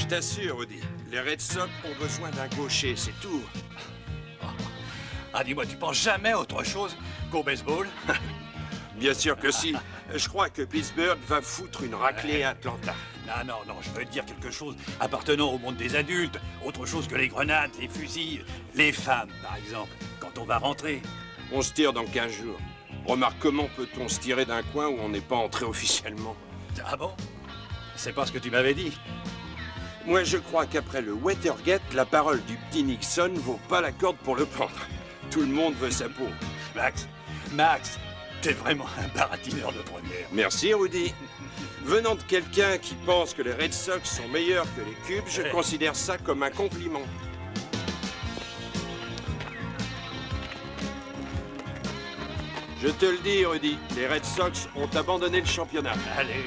Je t'assure, Rudy, les Red Sox ont besoin d'un gaucher, c'est tout. Ah, dis-moi, tu penses jamais à autre chose qu'au baseball? Bien sûr que si. Je crois que Pittsburgh va foutre une raclée à Atlanta. Non, je veux dire quelque chose appartenant au monde des adultes. Autre chose que les grenades, les fusils, les femmes, par exemple, quand on va rentrer. On se tire dans 15 jours. Remarque, comment peut-on se tirer d'un coin où on n'est pas entré officiellement? Ah bon? C'est pas ce que tu m'avais dit. Moi, je crois qu'après le Watergate, la parole du petit Nixon vaut pas la corde pour le prendre. Tout le monde veut sa peau. Max, t'es vraiment un baratineur de première. Merci, Rudy. Venant de quelqu'un qui pense que les Red Sox sont meilleurs que les Cubs, je considère ça comme un compliment. Je te le dis, Rudy, les Red Sox ont abandonné le championnat. Allez,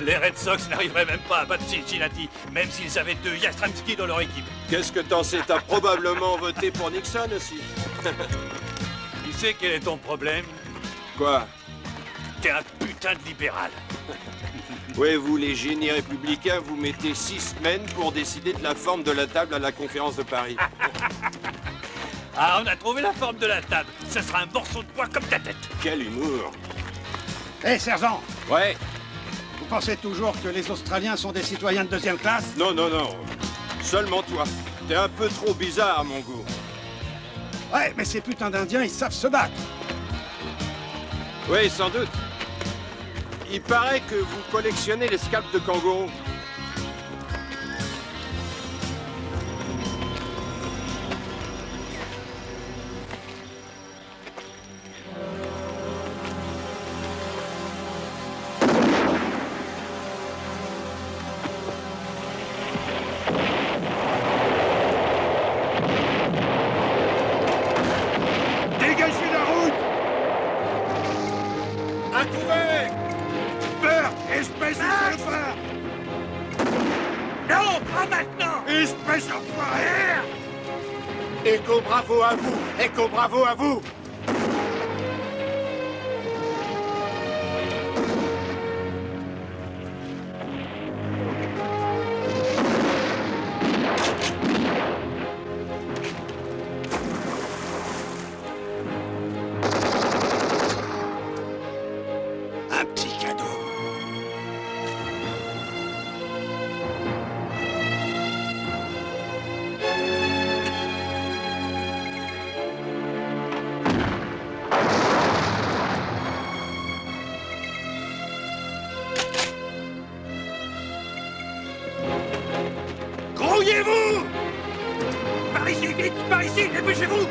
les Red Sox n'arriveraient même pas à battre Cincinnati, même s'ils avaient 2 Yastrzemski dans leur équipe. Qu'est-ce que t'en sais? T'as probablement voté pour Nixon aussi. Tu sais quel est ton problème? Quoi? T'es un putain de libéral. Oui, vous, les génies républicains, vous mettez 6 semaines pour décider de la forme de la table à la conférence de Paris. Ah, on a trouvé la forme de la table. Ce sera un morceau de bois comme ta tête. Quel humour! Hé, sergent! Ouais? Vous pensez toujours que les Australiens sont des citoyens de 2e classe? Non. Seulement toi. T'es un peu trop bizarre, à mon goût. Ouais, mais ces putains d'Indiens, ils savent se battre. Oui, sans doute. Il paraît que vous collectionnez les scalps de kangourous. Dégagez la route! À couvert! Peur! Espèce de salopard! Non, pas maintenant! Espèce d'enfoiré! Echo bravo à vous! Echo bravo à vous! Un petit cadeau. Grouillez-vous! Par ici, vite! Par ici! Dépêchez-vous!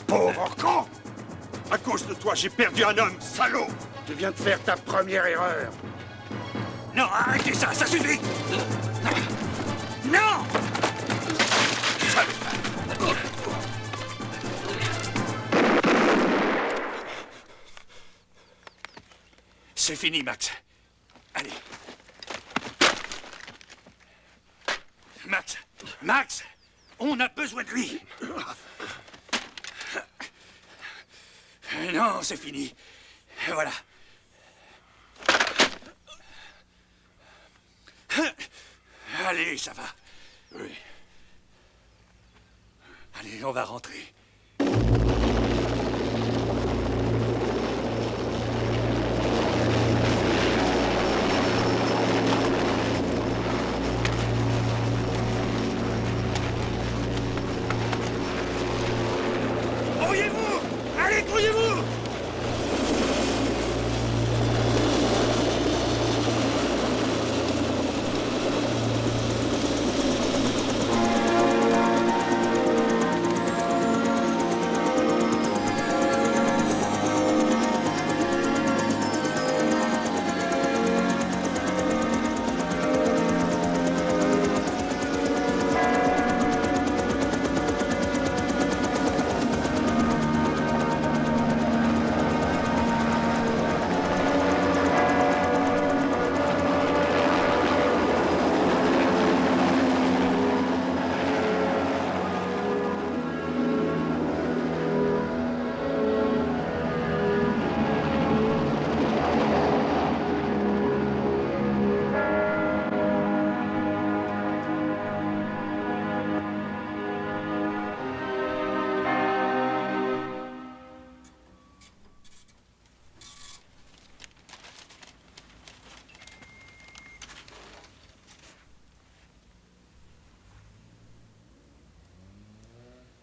Pauvre con! À cause de toi, j'ai perdu un homme, salaud! Tu viens de faire ta première erreur. Non, arrêtez ça, ça suffit! Non! C'est fini, Max. Allez. Max, on a besoin de lui. Non, c'est fini. Voilà. Allez, ça va. Oui. Allez, on va rentrer. Grouillez-vous! Allez, grouillez-vous!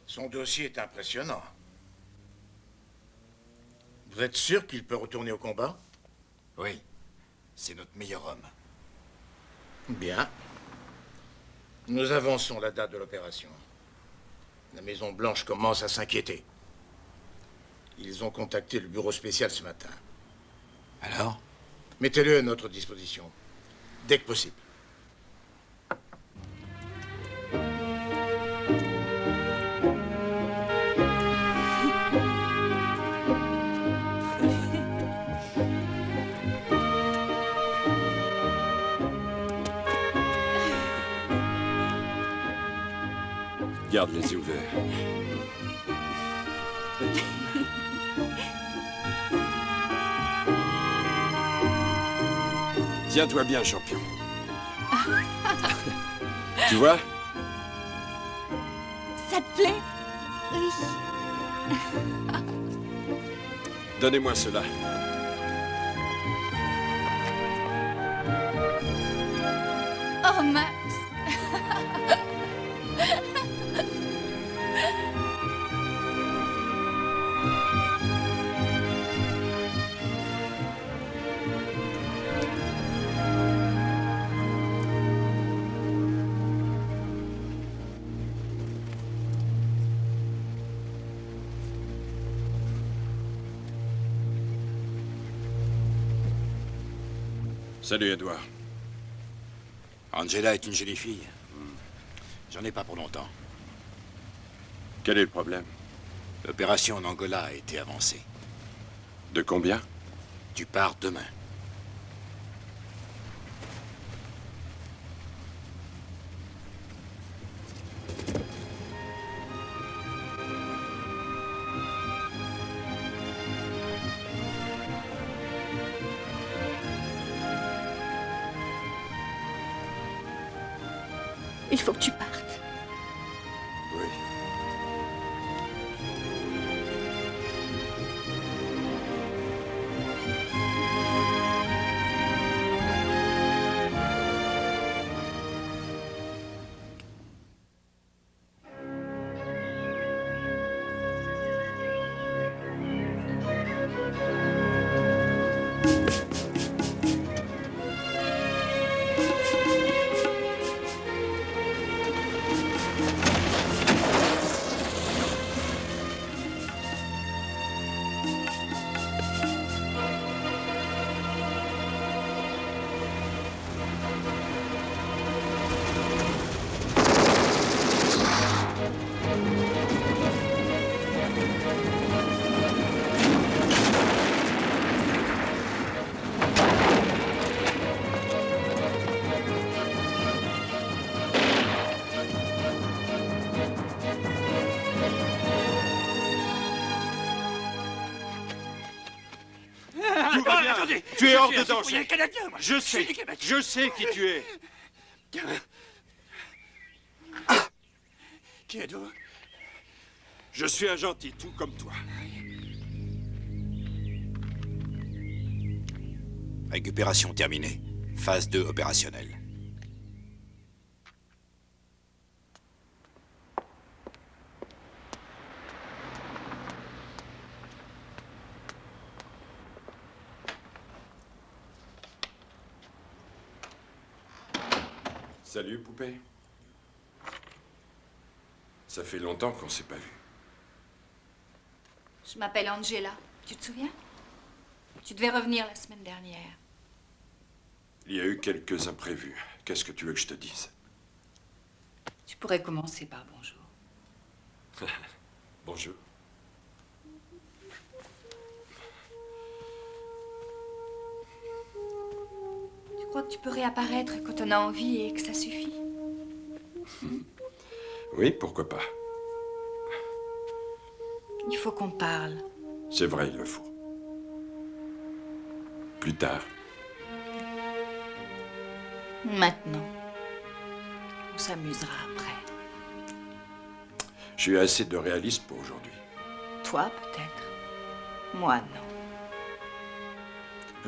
Son dossier est impressionnant. Vous êtes sûr qu'il peut retourner au combat? Oui, c'est notre meilleur homme. Bien. Nous avançons la date de l'opération. La Maison-Blanche commence à s'inquiéter. Ils ont contacté le bureau spécial ce matin. Alors? Mettez-le à notre disposition, dès que possible. Garde les yeux ouverts. Tiens-toi bien, champion. Tu vois? Ça te plaît? Oui. Donnez-moi cela. Oh, Max. Salut, Edouard. Angela est une jolie fille. J'en ai pas pour longtemps. Quel est le problème? L'opération en Angola a été avancée. De combien? Tu pars demain. Il faut que tu partes. Oui. Tout va bien. Attendez, Tu es je hors suis de un citoyen danger. canadien, moi. Je suis sais. du Québec. Je sais qui tu es. Qui êtes-vous? Je suis un gentil, tout comme toi. Récupération terminée. Phase 2 opérationnelle. Salut, poupée. Ça fait longtemps qu'on s'est pas vu. Je m'appelle Angela. Tu te souviens? Tu devais revenir la semaine dernière. Il y a eu quelques imprévus. Qu'est-ce que tu veux que je te dise? Tu pourrais commencer par bonjour. Bonjour. Tu crois que tu peux réapparaître quand on a envie et que ça suffit? Oui, pourquoi pas. Il faut qu'on parle. C'est vrai, il le faut. Plus tard. Maintenant. On s'amusera après. J'ai eu assez de réalisme pour aujourd'hui. Toi, peut-être. Moi, non.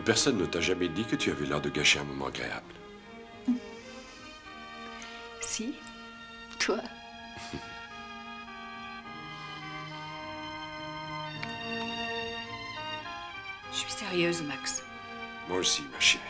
Personne ne t'a jamais dit que tu avais l'air de gâcher un moment agréable. Si? Toi? Je suis sérieuse, Max. Moi aussi, ma chérie.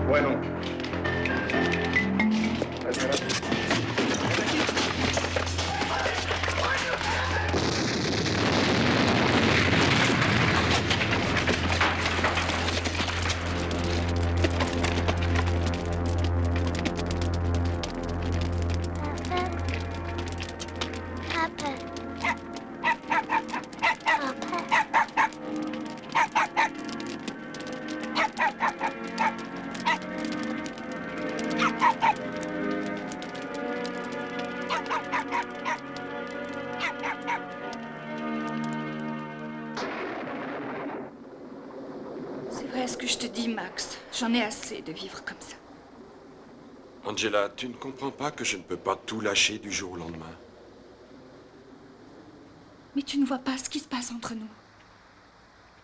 Bueno. C'est vrai ce que je te dis, Max. J'en ai assez de vivre comme ça. Angela, tu ne comprends pas que je ne peux pas tout lâcher du jour au lendemain. Mais tu ne vois pas ce qui se passe entre nous.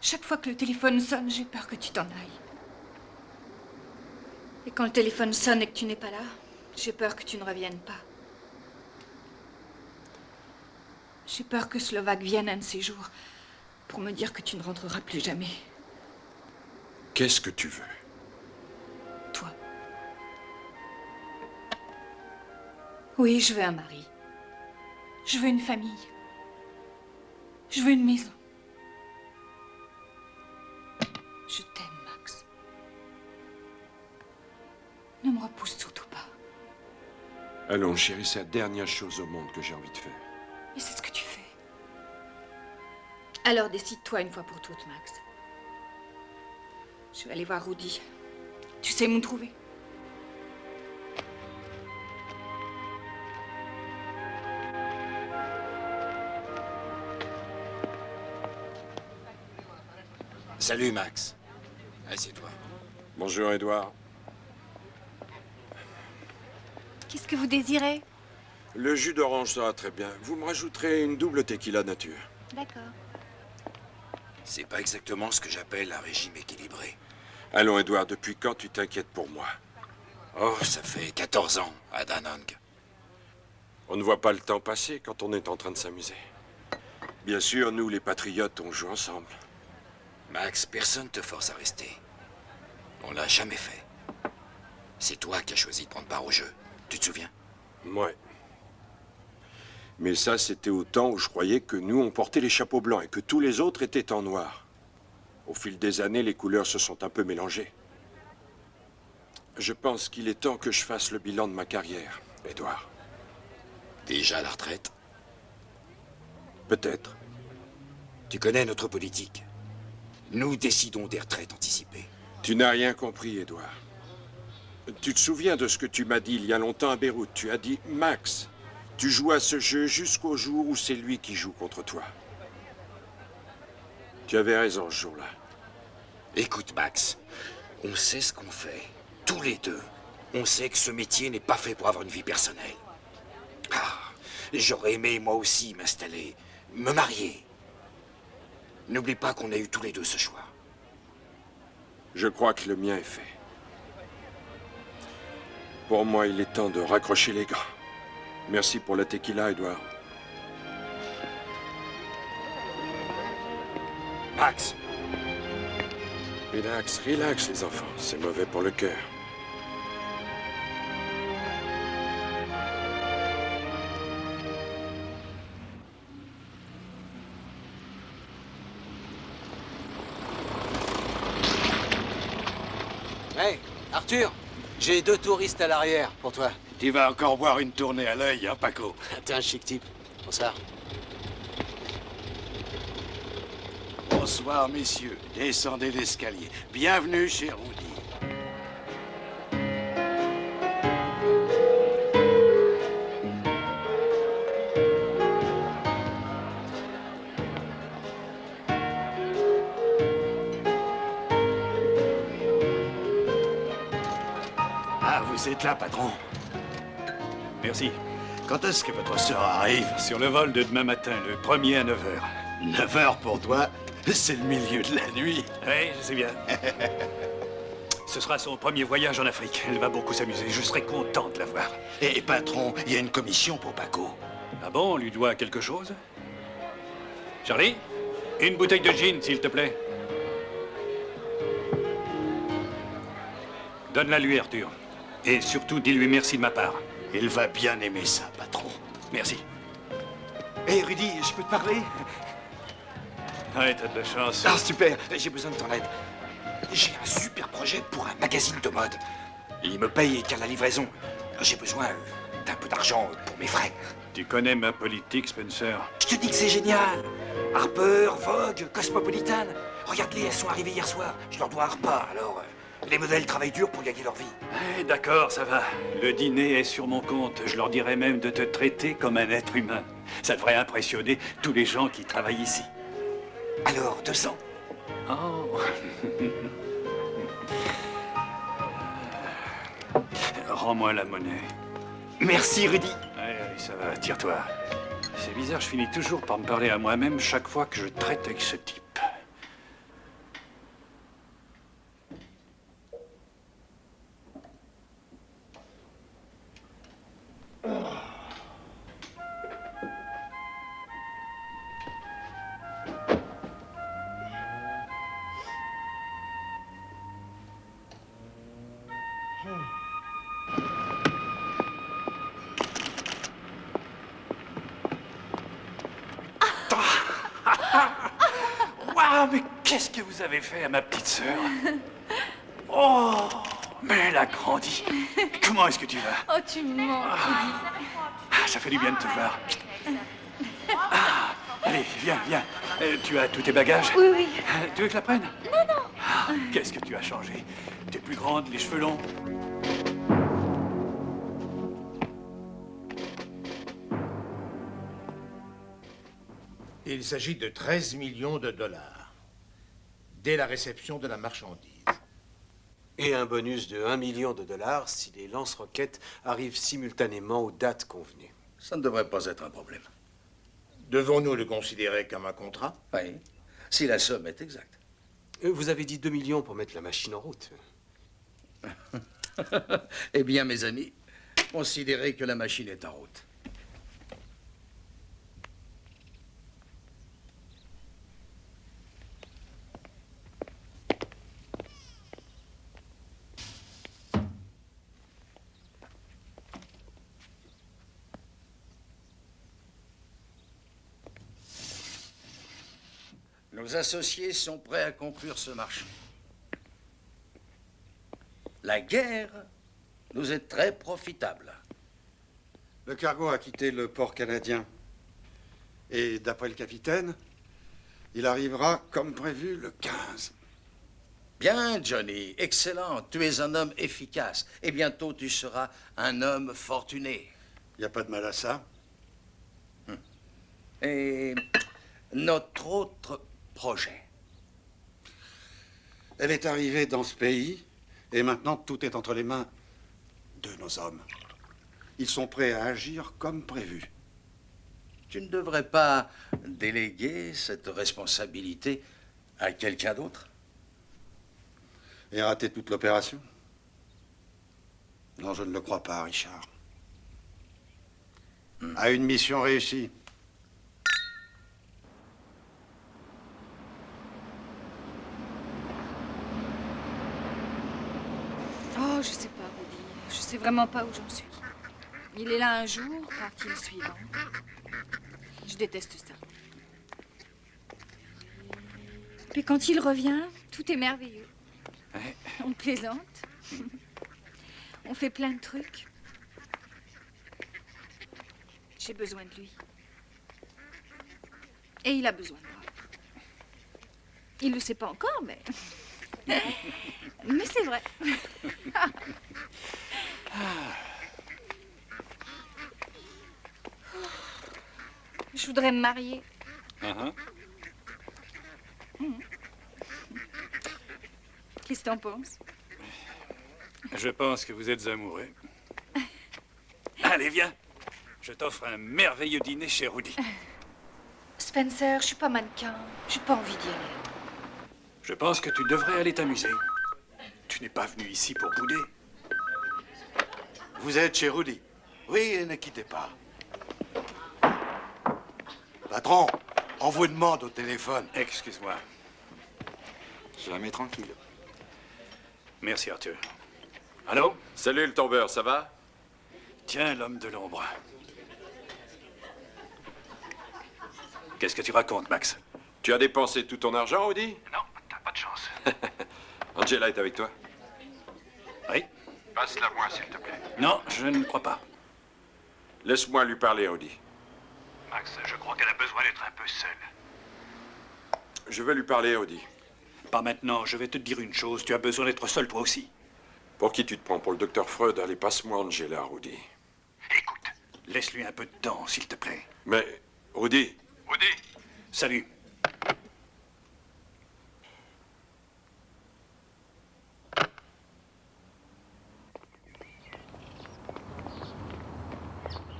Chaque fois que le téléphone sonne, j'ai peur que tu t'en ailles. Et quand le téléphone sonne et que tu n'es pas là, j'ai peur que tu ne reviennes pas. J'ai peur que Slovaque vienne un de ces jours pour me dire que tu ne rentreras plus jamais. Qu'est-ce que tu veux? Toi. Oui, je veux un mari. Je veux une famille. Je veux une maison. Je t'aime, Max. Ne me repousse surtout pas. Allons, chérie, c'est la dernière chose au monde que j'ai envie de faire. Et c'est ce que tu fais. Alors décide-toi une fois pour toutes, Max. Je vais aller voir Rudy. Tu sais où me trouver. Salut, Max. Assieds-toi. Bonjour, Edouard. Qu'est-ce que vous désirez? Le jus d'orange sera très bien. Vous me rajouterez une double tequila nature. D'accord. C'est pas exactement ce que j'appelle un régime équilibré. Allons, Edouard, depuis quand tu t'inquiètes pour moi? Oh, ça fait 14 ans à Danang. On ne voit pas le temps passer quand on est en train de s'amuser. Bien sûr, nous, les patriotes, on joue ensemble. Max, personne te force à rester. On l'a jamais fait. C'est toi qui as choisi de prendre part au jeu. Tu te souviens? Ouais. Mais ça, c'était au temps où je croyais que nous, on portait les chapeaux blancs et que tous les autres étaient en noir. Au fil des années, les couleurs se sont un peu mélangées. Je pense qu'il est temps que je fasse le bilan de ma carrière, Edouard. Déjà à la retraite? Peut-être. Tu connais notre politique. Nous décidons des retraites anticipées. Tu n'as rien compris, Edouard. Tu te souviens de ce que tu m'as dit il y a longtemps à Beyrouth? Tu as dit, Max, tu joues à ce jeu jusqu'au jour où c'est lui qui joue contre toi. Tu avais raison ce jour-là. Écoute, Max, on sait ce qu'on fait. Tous les deux. On sait que ce métier n'est pas fait pour avoir une vie personnelle. Ah, j'aurais aimé, moi aussi, m'installer, me marier. N'oublie pas qu'on a eu tous les deux ce choix. Je crois que le mien est fait. Pour moi, il est temps de raccrocher les gants. Merci pour la tequila, Edouard. Max, Relax, relax, les enfants. C'est mauvais pour le cœur. Hey, Arthur, j'ai 2 touristes à l'arrière pour toi. Tu vas encore boire une tournée à l'œil, hein, Paco? T'es un chic type. Bonsoir. Bonsoir, messieurs. Descendez l'escalier. Bienvenue chez Rudy. Ah, vous êtes là, patron. Merci. Quand est-ce que votre sœur arrive? Sur le vol de demain matin, le 1er à 9h. 9h pour toi? C'est le milieu de la nuit. Oui, je sais bien. Ce sera son premier voyage en Afrique. Elle va beaucoup s'amuser. Je serai content de la voir. Et patron, il y a une commission pour Paco. Ah bon, on lui doit quelque chose? Charlie, une bouteille de gin, s'il te plaît. Donne-la lui, Arthur. Et surtout, dis-lui merci de ma part. Il va bien aimer ça, patron. Merci. Hé, Rudy, je peux te parler? Ouais, t'as de la chance. Ah, super, j'ai besoin de ton aide. J'ai un super projet pour un magazine de mode. Il me paye qu'à la livraison. J'ai besoin d'un peu d'argent pour mes frais. Tu connais ma politique, Spencer? Je te dis que c'est génial. Harper, Vogue, Cosmopolitan. Regarde-les, elles sont arrivées hier soir. Je leur dois un repas, alors les modèles travaillent dur pour gagner leur vie. Eh, d'accord, ça va. Le dîner est sur mon compte. Je leur dirai même de te traiter comme un être humain. Ça devrait impressionner tous les gens qui travaillent ici. Alors, 200. Oh. Rends-moi la monnaie. Merci, Rudy. Allez, allez, ça va, tire-toi. C'est bizarre, je finis toujours par me parler à moi-même chaque fois que je traite avec ce type. Waouh, mais qu'est-ce que vous avez fait à ma petite sœur? Oh, mais elle a grandi. Comment est-ce que tu vas? Oh, tu mens. Ah, ça fait du bien de te voir. Ah, allez, viens, viens. Tu as tous tes bagages? Oui, oui. Tu veux que je la prenne? Non, non. Qu'est-ce que tu as changé? T'es plus grande, les cheveux longs. Il s'agit de 13 millions de dollars. dès la réception de la marchandise. Et un bonus de 1 million de dollars si les lance-roquettes arrivent simultanément aux dates convenues. Ça ne devrait pas être un problème. Devons-nous le considérer comme un contrat? Oui, si la somme est exacte. Vous avez dit 2 millions pour mettre la machine en route. Eh bien, mes amis, considérez que la machine est en route. Nos associés sont prêts à conclure ce marché. La guerre nous est très profitable. Le cargo a quitté le port canadien. Et d'après le capitaine, il arrivera comme prévu le 15. Bien, Johnny, excellent. Tu es un homme efficace. Et bientôt, tu seras un homme fortuné. Il n'y a pas de mal à ça. Et notre autre projet. Elle est arrivée dans ce pays, et maintenant tout est entre les mains de nos hommes. Ils sont prêts à agir comme prévu. Tu ne devrais pas déléguer cette responsabilité à quelqu'un d'autre? Et rater toute l'opération? Non, je ne le crois pas, Richard. À une mission réussie. Oh, je sais pas, Rudy. Je sais vraiment pas où j'en suis. Il est là un jour, parti le suivant. Je déteste ça. Puis quand il revient, tout est merveilleux. On plaisante. On fait plein de trucs. J'ai besoin de lui. Et il a besoin de moi. Il le sait pas encore, mais... Mais c'est vrai. Je voudrais me marier. Qu'est-ce que t'en penses? Je pense que vous êtes amoureux. Allez, viens. Je t'offre un merveilleux dîner chez Rudy. Spencer, je suis pas mannequin. J'ai pas envie d'y aller. Je pense que tu devrais aller t'amuser. Tu n'es pas venu ici pour bouder. Vous êtes chez Rudy? Oui, et ne quittez pas. Patron, on vous demande au téléphone. Excuse-moi. Jamais tranquille. Merci, Arthur. Allô? Salut le tombeur, ça va? Tiens, l'homme de l'ombre. Qu'est-ce que tu racontes, Max? Tu as dépensé tout ton argent, Audi? Non, t'as pas de chance. Angela est avec toi? Oui? Passe-la moi, s'il te plaît. Non, je ne crois pas. Laisse-moi lui parler, Audi. Max, je crois qu'elle a besoin d'être un peu seule. Je veux lui parler, Audi. Pas maintenant, je vais te dire une chose. Tu as besoin d'être seul, toi aussi. Pour qui tu te prends? Pour le docteur Freud? Allez, passe-moi Angela, Audi. Écoute, laisse-lui un peu de temps, s'il te plaît. Mais, Audi... Rudy! Salut.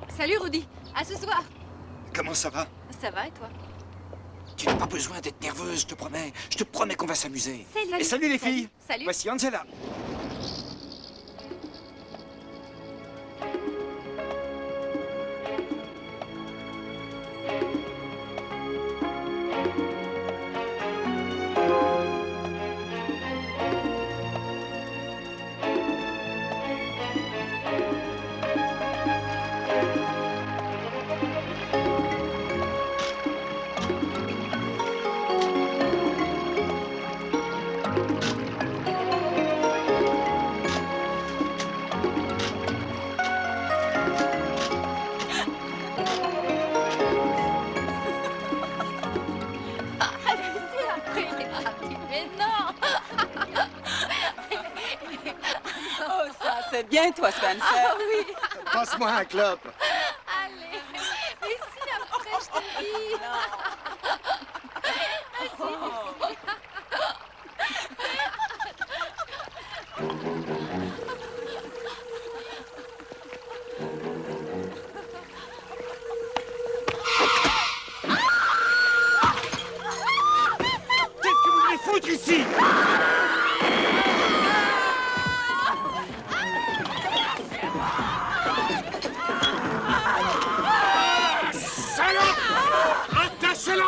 Salut, Rudy. À ce soir. Comment ça va? Ça va, et toi? Tu n'as pas besoin d'être nerveuse, je te promets. Je te promets qu'on va s'amuser. Salut. Et salut les filles. Salut. Voici Angela. Mais non! Oh, ça, c'est bien, toi, Spencer. Ah oui! Passe-moi un clope. Allez! Mais si, après, je te dis! Rentre ici! Salope! Attachez-la!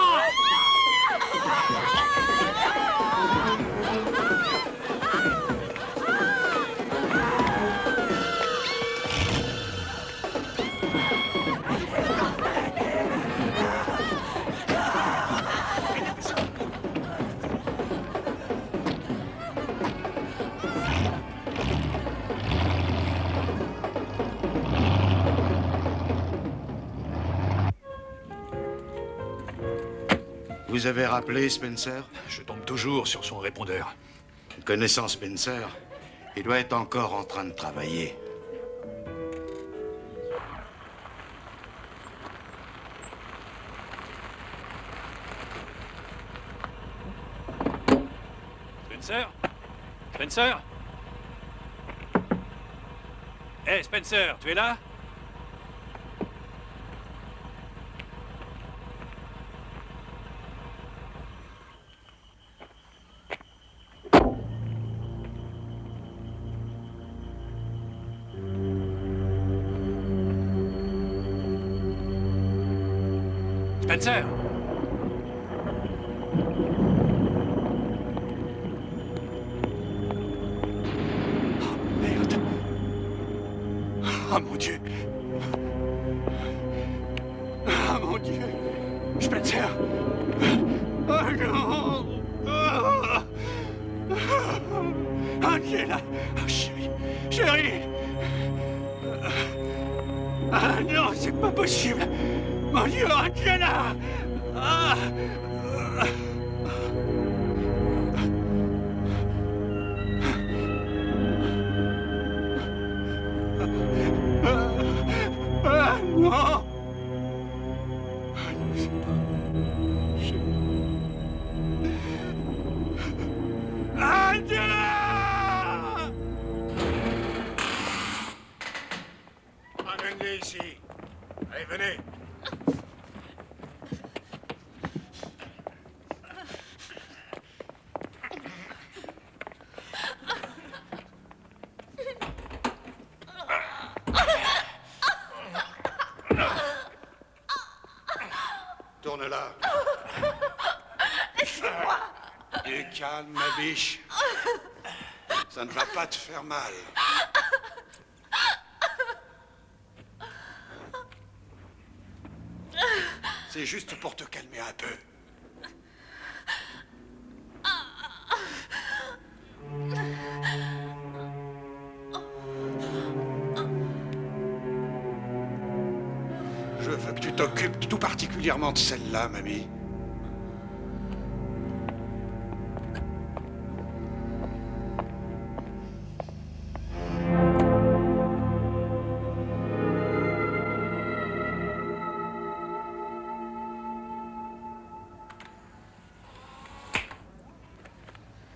Vous avez rappelé Spencer? Je tombe toujours sur son répondeur. Connaissant Spencer, il doit être encore en train de travailler. Spencer? Spencer? Hé, Spencer, tu es là? Spencer! Merde. Oh mon Dieu. Ah mon Dieu. Spencer. Oh non. Oh. Angela. Oh, chérie. Chérie. Ah non, c'est pas possible. Mon Dieu, Angela. Ah. Ah non! Angela! Amenez ici. Allez, venez. Tourne-la. Laissez-moi. Et calme, ma biche. Ça ne va pas te faire mal. C'est juste pour te calmer un peu. Je veux que tu t'occupes tout particulièrement de celle-là, mamie.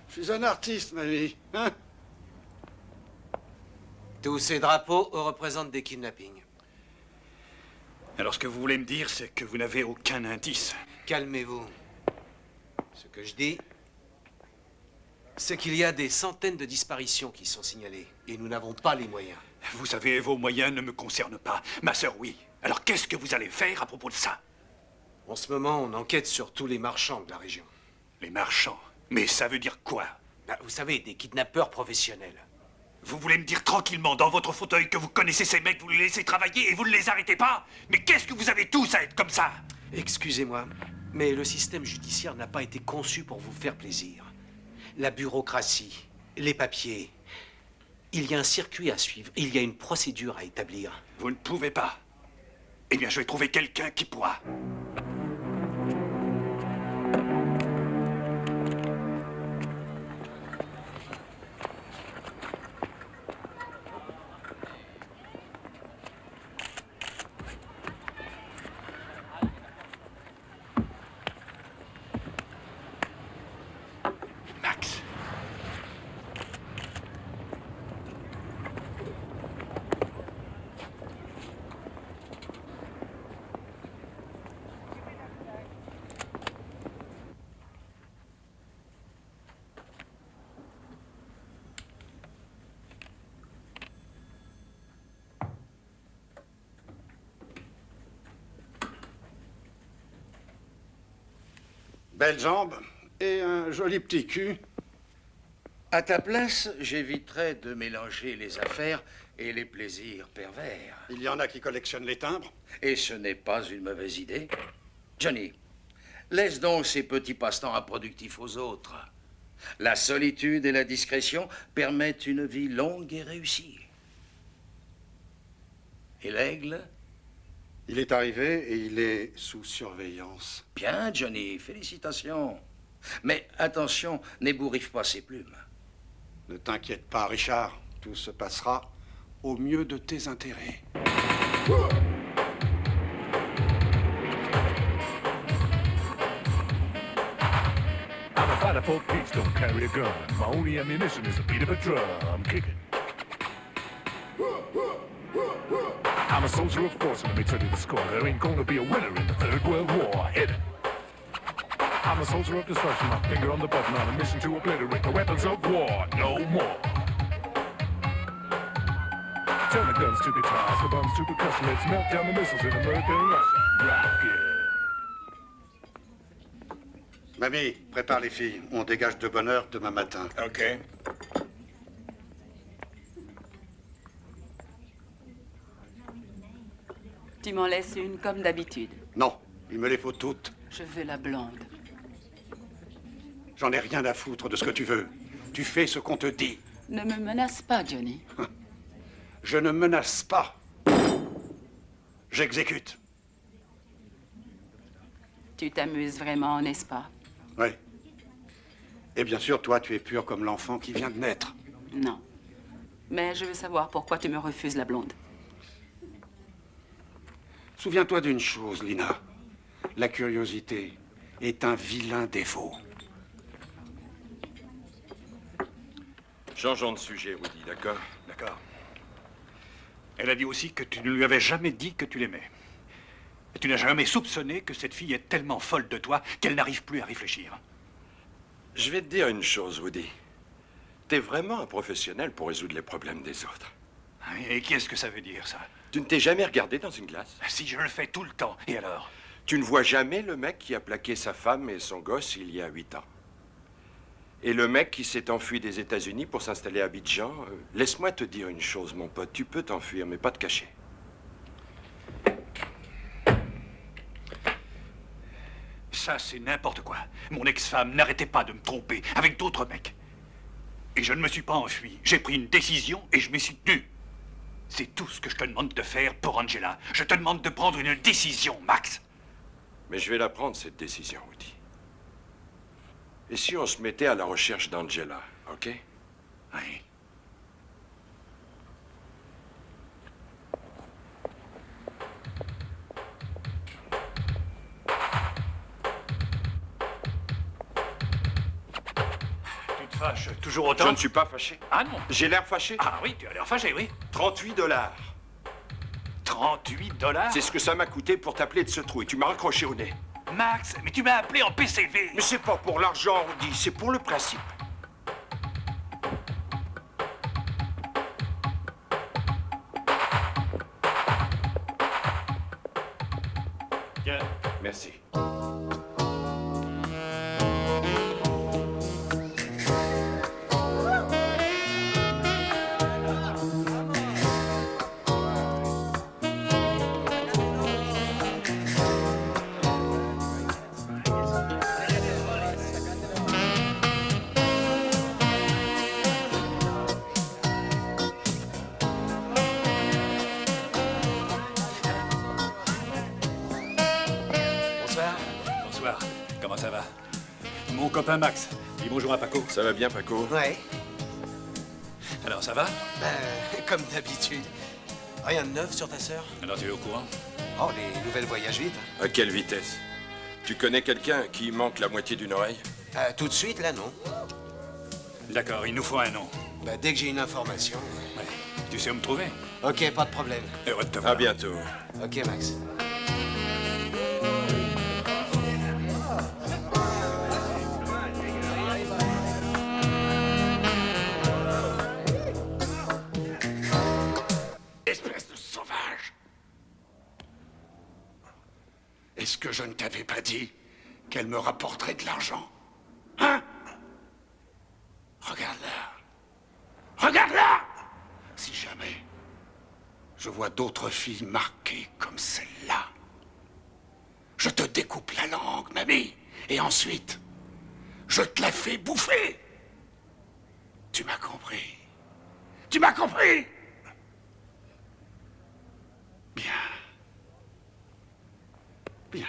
Je suis un artiste, mamie. Hein? Tous ces drapeaux représentent des kidnappings. Alors ce que vous voulez me dire, c'est que vous n'avez aucun indice. Calmez-vous. Ce que je dis, c'est qu'il y a des centaines de disparitions qui sont signalées et nous n'avons pas les moyens. Vous savez, vos moyens ne me concernent pas. Ma sœur, oui. Alors qu'est-ce que vous allez faire à propos de ça? En ce moment, on enquête sur tous les marchands de la région. Les marchands? Mais ça veut dire quoi? Vous savez, des kidnappeurs professionnels. Vous voulez me dire tranquillement dans votre fauteuil que vous connaissez ces mecs, vous les laissez travailler et vous ne les arrêtez pas? Mais qu'est-ce que vous avez tous à être comme ça? Excusez-moi, mais le système judiciaire n'a pas été conçu pour vous faire plaisir. La bureaucratie, les papiers, il y a un circuit à suivre, il y a une procédure à établir. Vous ne pouvez pas. Eh bien, je vais trouver quelqu'un qui pourra. Max. Belles jambes et un joli petit cul. À ta place, j'éviterais de mélanger les affaires et les plaisirs pervers. Il y en a qui collectionnent les timbres. Et ce n'est pas une mauvaise idée. Johnny, laisse donc ces petits passe-temps improductifs aux autres. La solitude et la discrétion permettent une vie longue et réussie. Et l'aigle? Il est arrivé et il est sous surveillance. Bien, Johnny, félicitations. Mais attention, n'ébouriffe pas ses plumes. Ne t'inquiète pas, Richard. Tout se passera au mieux de tes intérêts. I'm a fighter for peace, don't carry a gun. My only ammunition is a beat of a drum kicking. I'm a soldier of force, let me tell you the score. There ain't gonna be a winner in the Third World War. Hit it. I'm a soldier of destruction, my finger on the button, on a mission to obliterate the weapons of war. No more. Turn the guns to guitars, the bombs to percussion. Let's melt down the missiles in American Russia. Rocket. Mamie, prépare les filles. On dégage de bonne heure demain matin. OK. Tu m'en laisses une comme d'habitude. Non, il me les faut toutes. Je veux la blonde. J'en ai rien à foutre de ce que tu veux. Tu fais ce qu'on te dit. Ne me menace pas, Johnny. Je ne menace pas. J'exécute. Tu t'amuses vraiment, n'est-ce pas? Oui. Et bien sûr, toi, tu es pur comme l'enfant qui vient de naître. Non. Mais je veux savoir pourquoi tu me refuses la blonde. Souviens-toi d'une chose, Lina. La curiosité est un vilain défaut. Changeons de sujet, Woody, d'accord? D'accord. Elle a dit aussi que tu ne lui avais jamais dit que tu l'aimais. Et tu n'as jamais soupçonné que cette fille est tellement folle de toi qu'elle n'arrive plus à réfléchir. Je vais te dire une chose, Woody. T'es vraiment un professionnel pour résoudre les problèmes des autres. Et qu'est-ce que ça veut dire, ça? Tu ne t'es jamais regardé dans une glace? Si je le fais tout le temps, et alors? Tu ne vois jamais le mec qui a plaqué sa femme et son gosse il y a 8 ans. Et le mec qui s'est enfui des États-Unis pour s'installer à Abidjan, laisse-moi te dire une chose, mon pote. Tu peux t'enfuir, mais pas te cacher. Ça, c'est n'importe quoi. Mon ex-femme n'arrêtait pas de me tromper avec d'autres mecs. Et je ne me suis pas enfui. J'ai pris une décision et je m'y suis tenu. C'est tout ce que je te demande de faire pour Angela. Je te demande de prendre une décision, Max. Mais je vais la prendre, cette décision, Woody. Et si on se mettait à la recherche d'Angela, OK? Oui. Tu te fâches toujours autant? Je ne suis pas fâché. Ah non? J'ai l'air fâché? Ah oui, tu as l'air fâché, oui. 38 $. 38 $? C'est ce que ça m'a coûté pour t'appeler de ce trou et tu m'as raccroché au nez. Max, mais tu m'as appelé en PCV. Mais c'est pas pour l'argent, Woody, c'est pour le principe. Tiens. Merci. Bonsoir. Comment ça va? Mon copain Max. Dis bonjour à Paco. Ça va bien, Paco? Ouais, Alors, ça va? comme d'habitude. Rien de neuf sur ta sœur? Alors, tu es au courant? Oh, les nouvelles voyagent vite. À quelle vitesse? Tu connais quelqu'un qui manque la moitié d'une oreille? Tout de suite, là, non. D'accord, il nous faut un nom. Dès que j'ai une information. Ouais. Tu sais où me trouver? Ok, pas de problème. Heureux de te voir. À bientôt. Ok, Max. Espèce de sauvage. Est-ce que je ne t'avais pas dit qu'elle me rapporterait de l'argent. Hein? Regarde-la. Regarde-la! Si jamais je vois d'autres filles marquées comme celle-là, je te découpe la langue, mamie, et ensuite, je te la fais bouffer. Tu m'as compris? Tu m'as compris? Bien. Bien.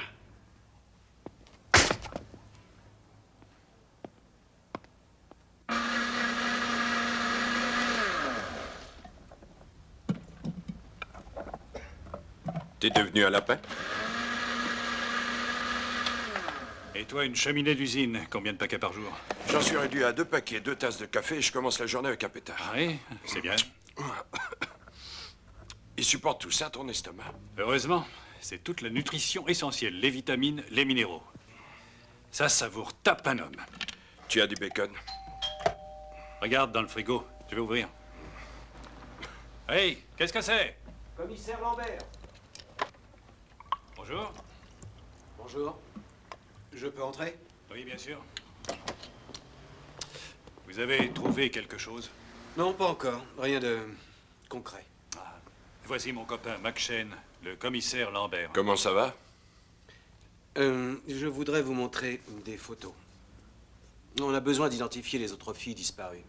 T'es devenu un lapin? Et toi, une cheminée d'usine, combien de paquets par jour? J'en suis réduit à 2 paquets, 2 tasses de café et je commence la journée avec un pétard. Oui, c'est bien. Il supporte tout ça, ton estomac? Heureusement, c'est toute la nutrition essentielle, les vitamines, les minéraux. Ça vous retape un homme. Tu as du bacon? Regarde dans le frigo, je vais ouvrir. Hey, qu'est-ce que c'est? Commissaire Lambert. Bonjour. Bonjour. Je peux entrer? Oui, bien sûr. Vous avez trouvé quelque chose? Non, pas encore. Rien de concret. Ah. Voici mon copain McShane, le commissaire Lambert. Comment ça va? Je voudrais vous montrer des photos. On a besoin d'identifier les autres filles disparues.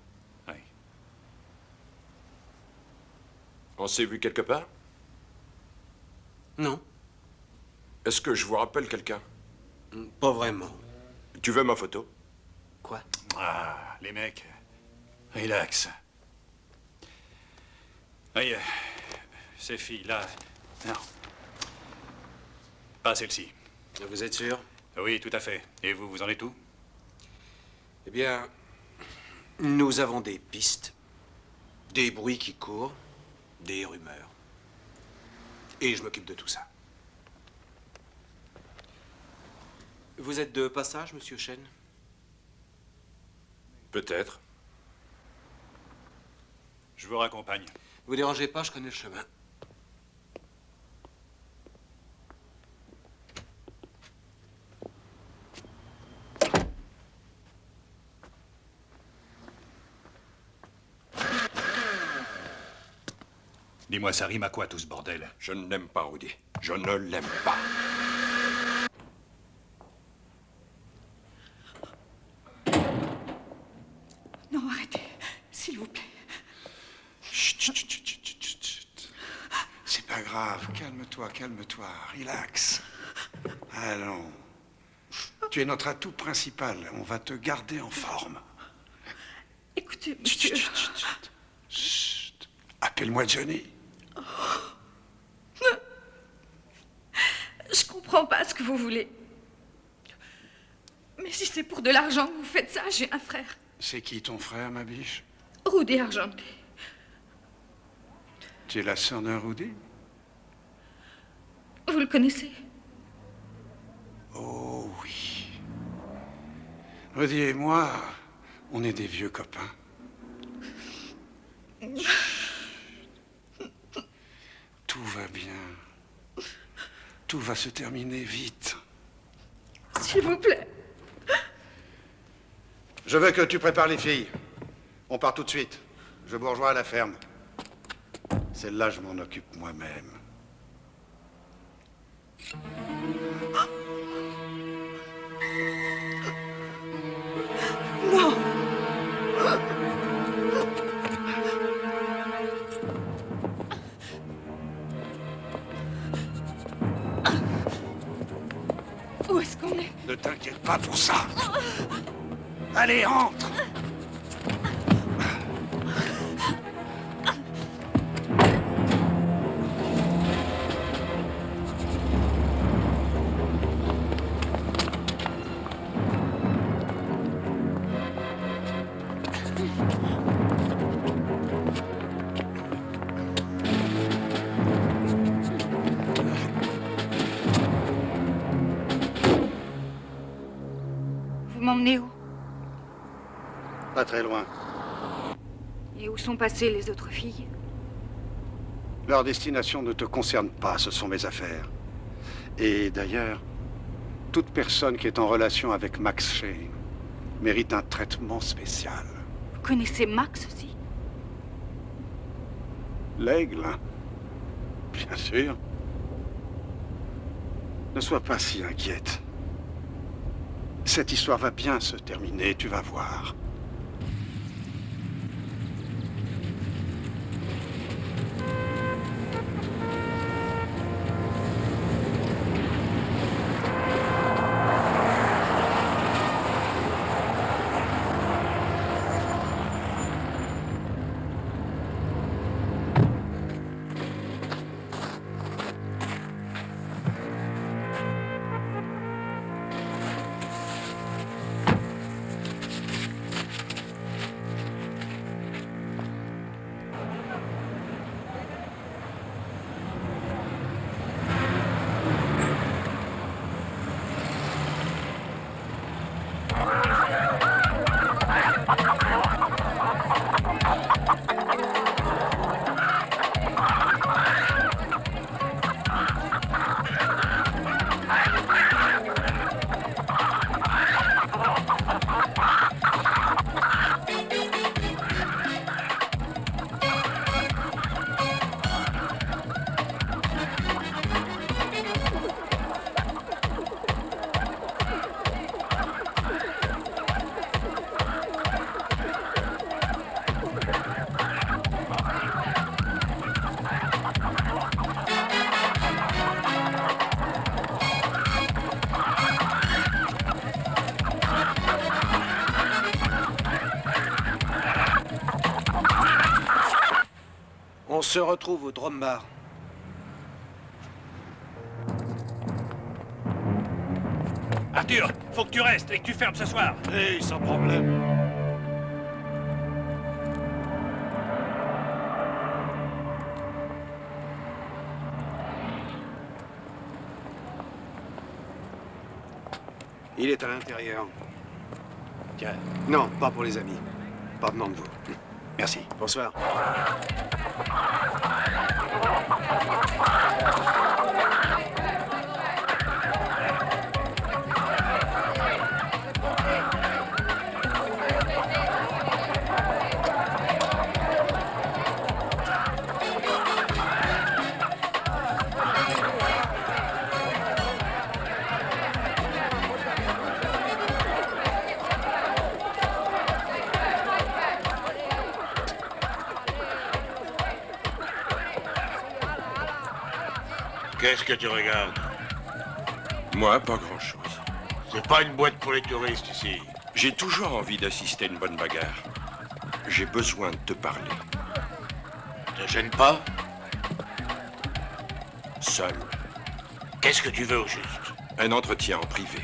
Oui. On s'est vu quelque part? Non. Est-ce que je vous rappelle quelqu'un? Pas vraiment. Tu veux ma photo? Quoi? Ah, les mecs, relax. Oui, ces filles-là, non. Pas celle-ci. Vous êtes sûr? Oui, tout à fait. Et vous, vous en êtes où? Eh bien, nous avons des pistes, des bruits qui courent, des rumeurs. Et je m'occupe de tout ça. Vous êtes de passage, monsieur Chen? Peut-être. Je vous raccompagne. Vous dérangez pas, je connais le chemin. Dis-moi, ça rime à quoi tout ce bordel? Je ne l'aime pas, Rudy. Je ne l'aime pas. Non, arrêtez. S'il vous plaît. Chut, chut, chut, chut, chut, chut, chut. C'est pas grave. Calme-toi, calme-toi. Relax. Allons. Tu es notre atout principal. On va te garder en forme. Écoutez, monsieur... Chut, chut, chut, chut. Appelle-moi Johnny. Je comprends pas ce que vous voulez. Mais si c'est pour de l'argent que vous faites ça, j'ai un frère. C'est qui ton frère, ma biche? Rudy Argenté. Tu es la sœur d'un Rudy? Vous le connaissez? Oh oui. Rudy et moi, on est des vieux copains. Tout va bien. Tout va se terminer vite. S'il vous plaît. Je veux que tu prépares les filles. On part tout de suite. Je vous rejoins à la ferme. Celle-là, je m'en occupe moi-même. Non. Où est-ce qu'on est? Ne t'inquiète pas pour ça. Allez, entre. Vous m'emmenez où? Pas très loin. Et où sont passées les autres filles? Leur destination ne te concerne pas, ce sont mes affaires. Et d'ailleurs, Toute personne qui est en relation avec Max Shane mérite un traitement spécial. Vous connaissez Max aussi? L'aigle? Bien sûr. Ne sois pas si inquiète. Cette histoire va bien se terminer, tu vas voir. On se retrouve au Drum Bar. Arthur, faut que tu restes et que tu fermes ce soir. Hey, sans problème. Il est à l'intérieur. Tiens. Non, pas pour les amis. Pas venant de vous. Merci. Bonsoir. Qu'est-ce que tu regardes? Moi, pas grand-chose. C'est pas une boîte pour les touristes ici. J'ai toujours envie d'assister à une bonne bagarre. J'ai besoin de te parler. Te gêne pas? Seul. Qu'est-ce que tu veux au juste? Un entretien en privé.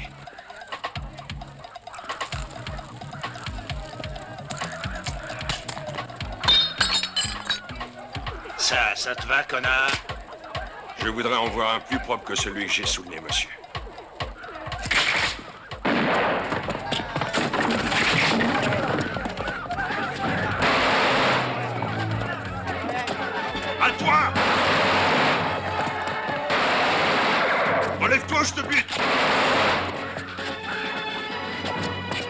Ça te va, connard? Je voudrais en voir un plus propre que celui que j'ai sous le nez, monsieur. À toi! Relève-toi, je te bute!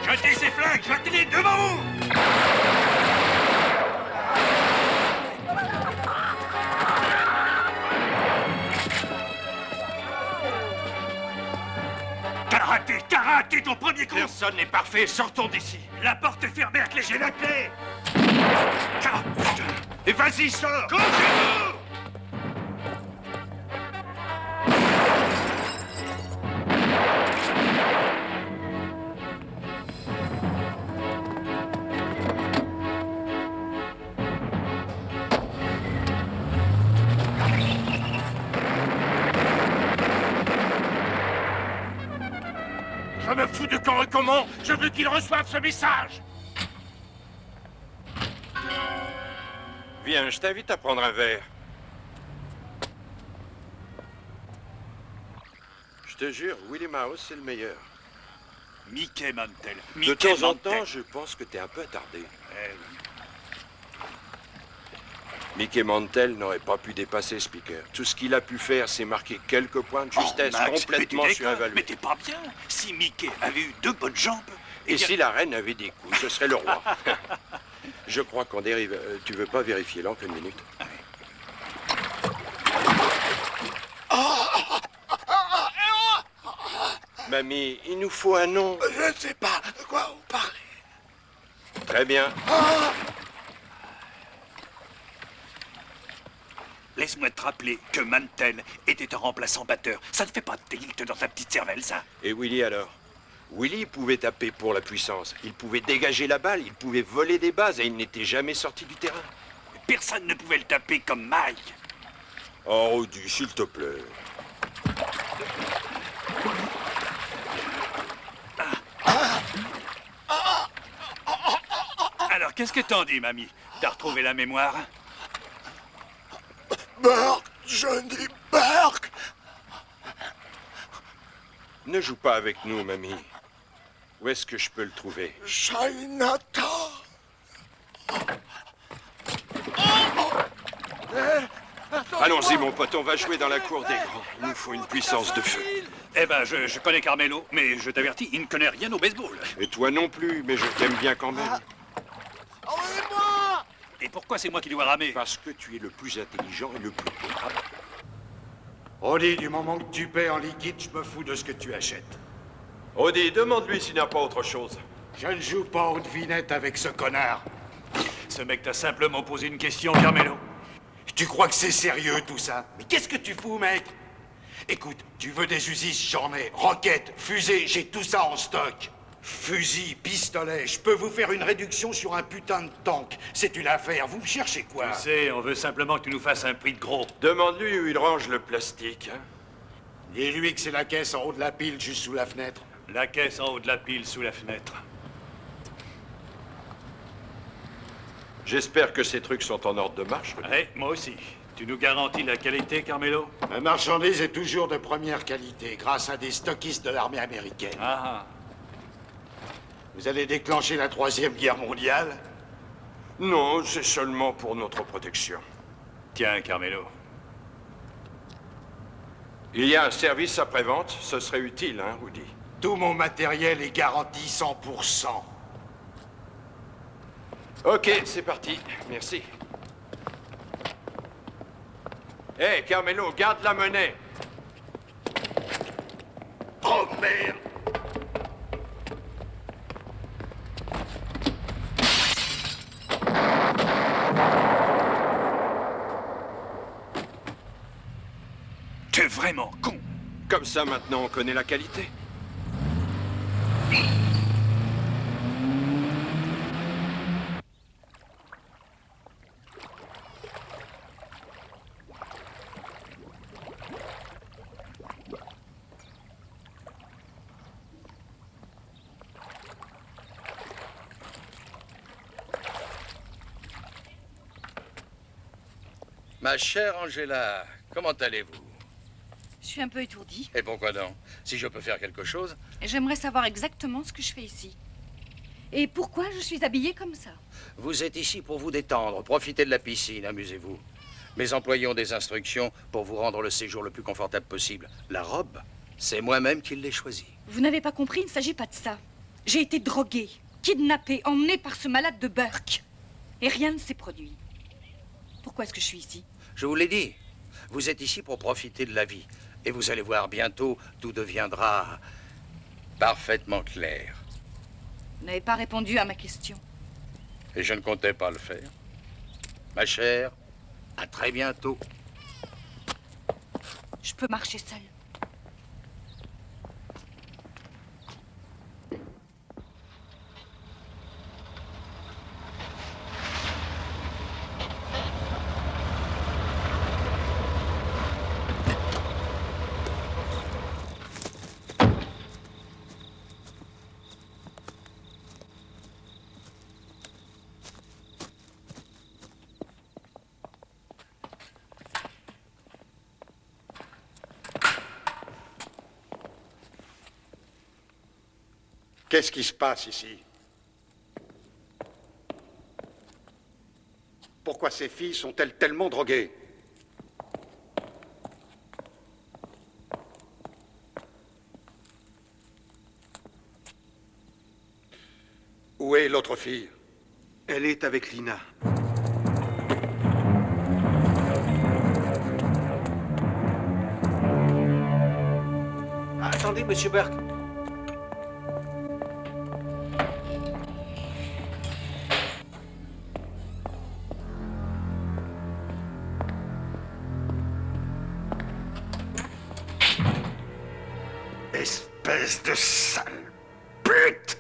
Jetez ces flingues, jetez-les devant vous! T'as raté ton premier coup! Personne n'est parfait, sortons d'ici! La porte est fermée à clé, j'ai la clé! Ah, putain! Et vas-y, sors! Couchez-vous! Je me fous de quand et comment. Je veux qu'ils reçoivent ce message. Viens, je t'invite à prendre un verre. Je te jure, Willie Mouse, c'est le meilleur. Mickey Mantel. De temps en temps, je pense que t'es un peu attardé. Eh oui. Mickey Mantle n'aurait pas pu dépasser Speaker. Tout ce qu'il a pu faire, c'est marquer quelques points de justesse Max, complètement mais tu déconnes, surévalués. mais t'es pas bien. Si Mickey avait eu 2 bonnes jambes... Et si la reine avait des couilles, ce serait le roi. Je crois qu'on dérive. Tu veux pas vérifier l'encre une minute? Mamie, il nous faut un nom. Je ne sais pas de quoi vous parlez. Très bien. Laisse-moi te rappeler que Mantel était un remplaçant batteur. Ça ne fait pas tilt dans ta petite cervelle, ça. Et Willy alors? Willy pouvait taper pour la puissance. Il pouvait dégager la balle, il pouvait voler des bases et il n'était jamais sorti du terrain. Personne ne pouvait le taper comme Mike. Oh, Rudy, s'il te plaît. Alors, qu'est-ce que t'en dis, mamie? T'as retrouvé la mémoire? Burke, Johnny Burke. Ne joue pas avec nous, mamie. Où est-ce que je peux le trouver? Chinatown. Allons-y, mon pote, on va jouer dans la cour des grands. Il nous faut une puissance de feu. Eh ben, je connais Carmelo, mais je t'avertis, il ne connaît rien au baseball. Et toi non plus, mais je t'aime bien quand même. Emmenez-moi. Et pourquoi c'est moi qui dois ramer? Parce que tu es le plus intelligent et le plus beau. Roddy, du moment que tu paies en liquide, je me fous de ce que tu achètes. Odie, demande-lui s'il n'y a pas autre chose. Je ne joue pas aux devinettes avec ce connard. Ce mec t'a simplement posé une question, Carmelo. Tu crois que c'est sérieux tout ça? Mais qu'est-ce que tu fous, mec? Écoute, tu veux des usines, j'en ai. Roquettes, fusées, j'ai tout ça en stock. Fusil, pistolet, je peux vous faire une réduction sur un putain de tank. C'est une affaire, vous me cherchez quoi? Tu sais, on veut simplement que tu nous fasses un prix de gros. Demande-lui où il range le plastique. Hein? Dis-lui que c'est la caisse en haut de la pile, juste sous la fenêtre. La caisse en haut de la pile, sous la fenêtre. J'espère que ces trucs sont en ordre de marche. Ouais, moi aussi. Tu nous garantis la qualité, Carmelo? La marchandise est toujours de première qualité, grâce à des stockistes de l'armée américaine. Ah. Vous allez déclencher la 3e guerre mondiale? Non, c'est seulement pour notre protection. Tiens, Carmelo. Il y a un service après-vente, ce serait utile, hein, Woody? Tout mon matériel est garanti 100%. Ok, c'est parti. Merci. Hé, Carmelo, garde la monnaie. Oh merde. T'es vraiment con. Comme ça, maintenant, on connaît la qualité. Ma chère Angela, comment allez-vous? Je suis un peu étourdie. Et pourquoi donc? Si je peux faire quelque chose? J'aimerais savoir exactement ce que je fais ici. Et pourquoi je suis habillée comme ça? Vous êtes ici pour vous détendre, profitez de la piscine, amusez-vous. Mes employés ont des instructions pour vous rendre le séjour le plus confortable possible. La robe, c'est moi-même qui l'ai choisie. Vous n'avez pas compris, il ne s'agit pas de ça. J'ai été droguée, kidnappée, emmenée par ce malade de Burke. Et rien ne s'est produit. Pourquoi est-ce que je suis ici? Je vous l'ai dit, vous êtes ici pour profiter de la vie. Et vous allez voir bientôt, tout deviendra parfaitement clair. Vous n'avez pas répondu à ma question. Et je ne comptais pas le faire. Ma chère, à très bientôt. Je peux marcher seule. Qu'est-ce qui se passe ici? Pourquoi ces filles sont-elles tellement droguées? Où est l'autre fille? Elle est avec Lina. Attendez, monsieur Burke. Espèce de sale pute!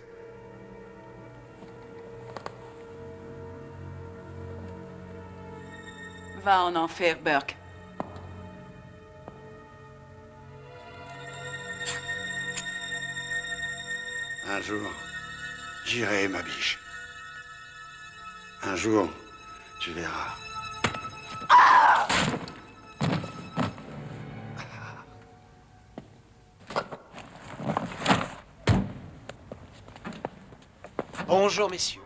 Va en enfer, Burke. Un jour, j'irai, ma biche. Un jour, tu verras. Bonjour, messieurs.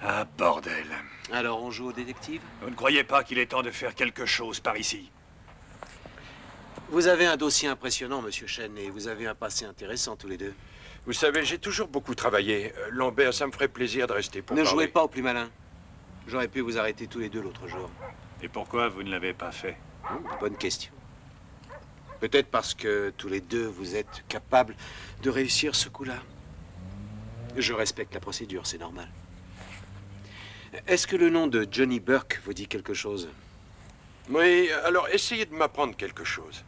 Ah, bordel. Alors, on joue au détective? Vous ne croyez pas qu'il est temps de faire quelque chose par ici? Vous avez un dossier impressionnant, monsieur Chen, et vous avez un passé intéressant tous les deux. Vous savez, j'ai toujours beaucoup travaillé. Lambert, ça me ferait plaisir de rester pour Ne parler. jouez pas au plus malin. J'aurais pu vous arrêter tous les deux l'autre jour. Et pourquoi vous ne l'avez pas fait? Bonne question. Peut-être parce que tous les deux, vous êtes capables de réussir ce coup-là. Je respecte la procédure, c'est normal. Est-ce que le nom de Johnny Burke vous dit quelque chose? Oui, alors essayez de m'apprendre quelque chose.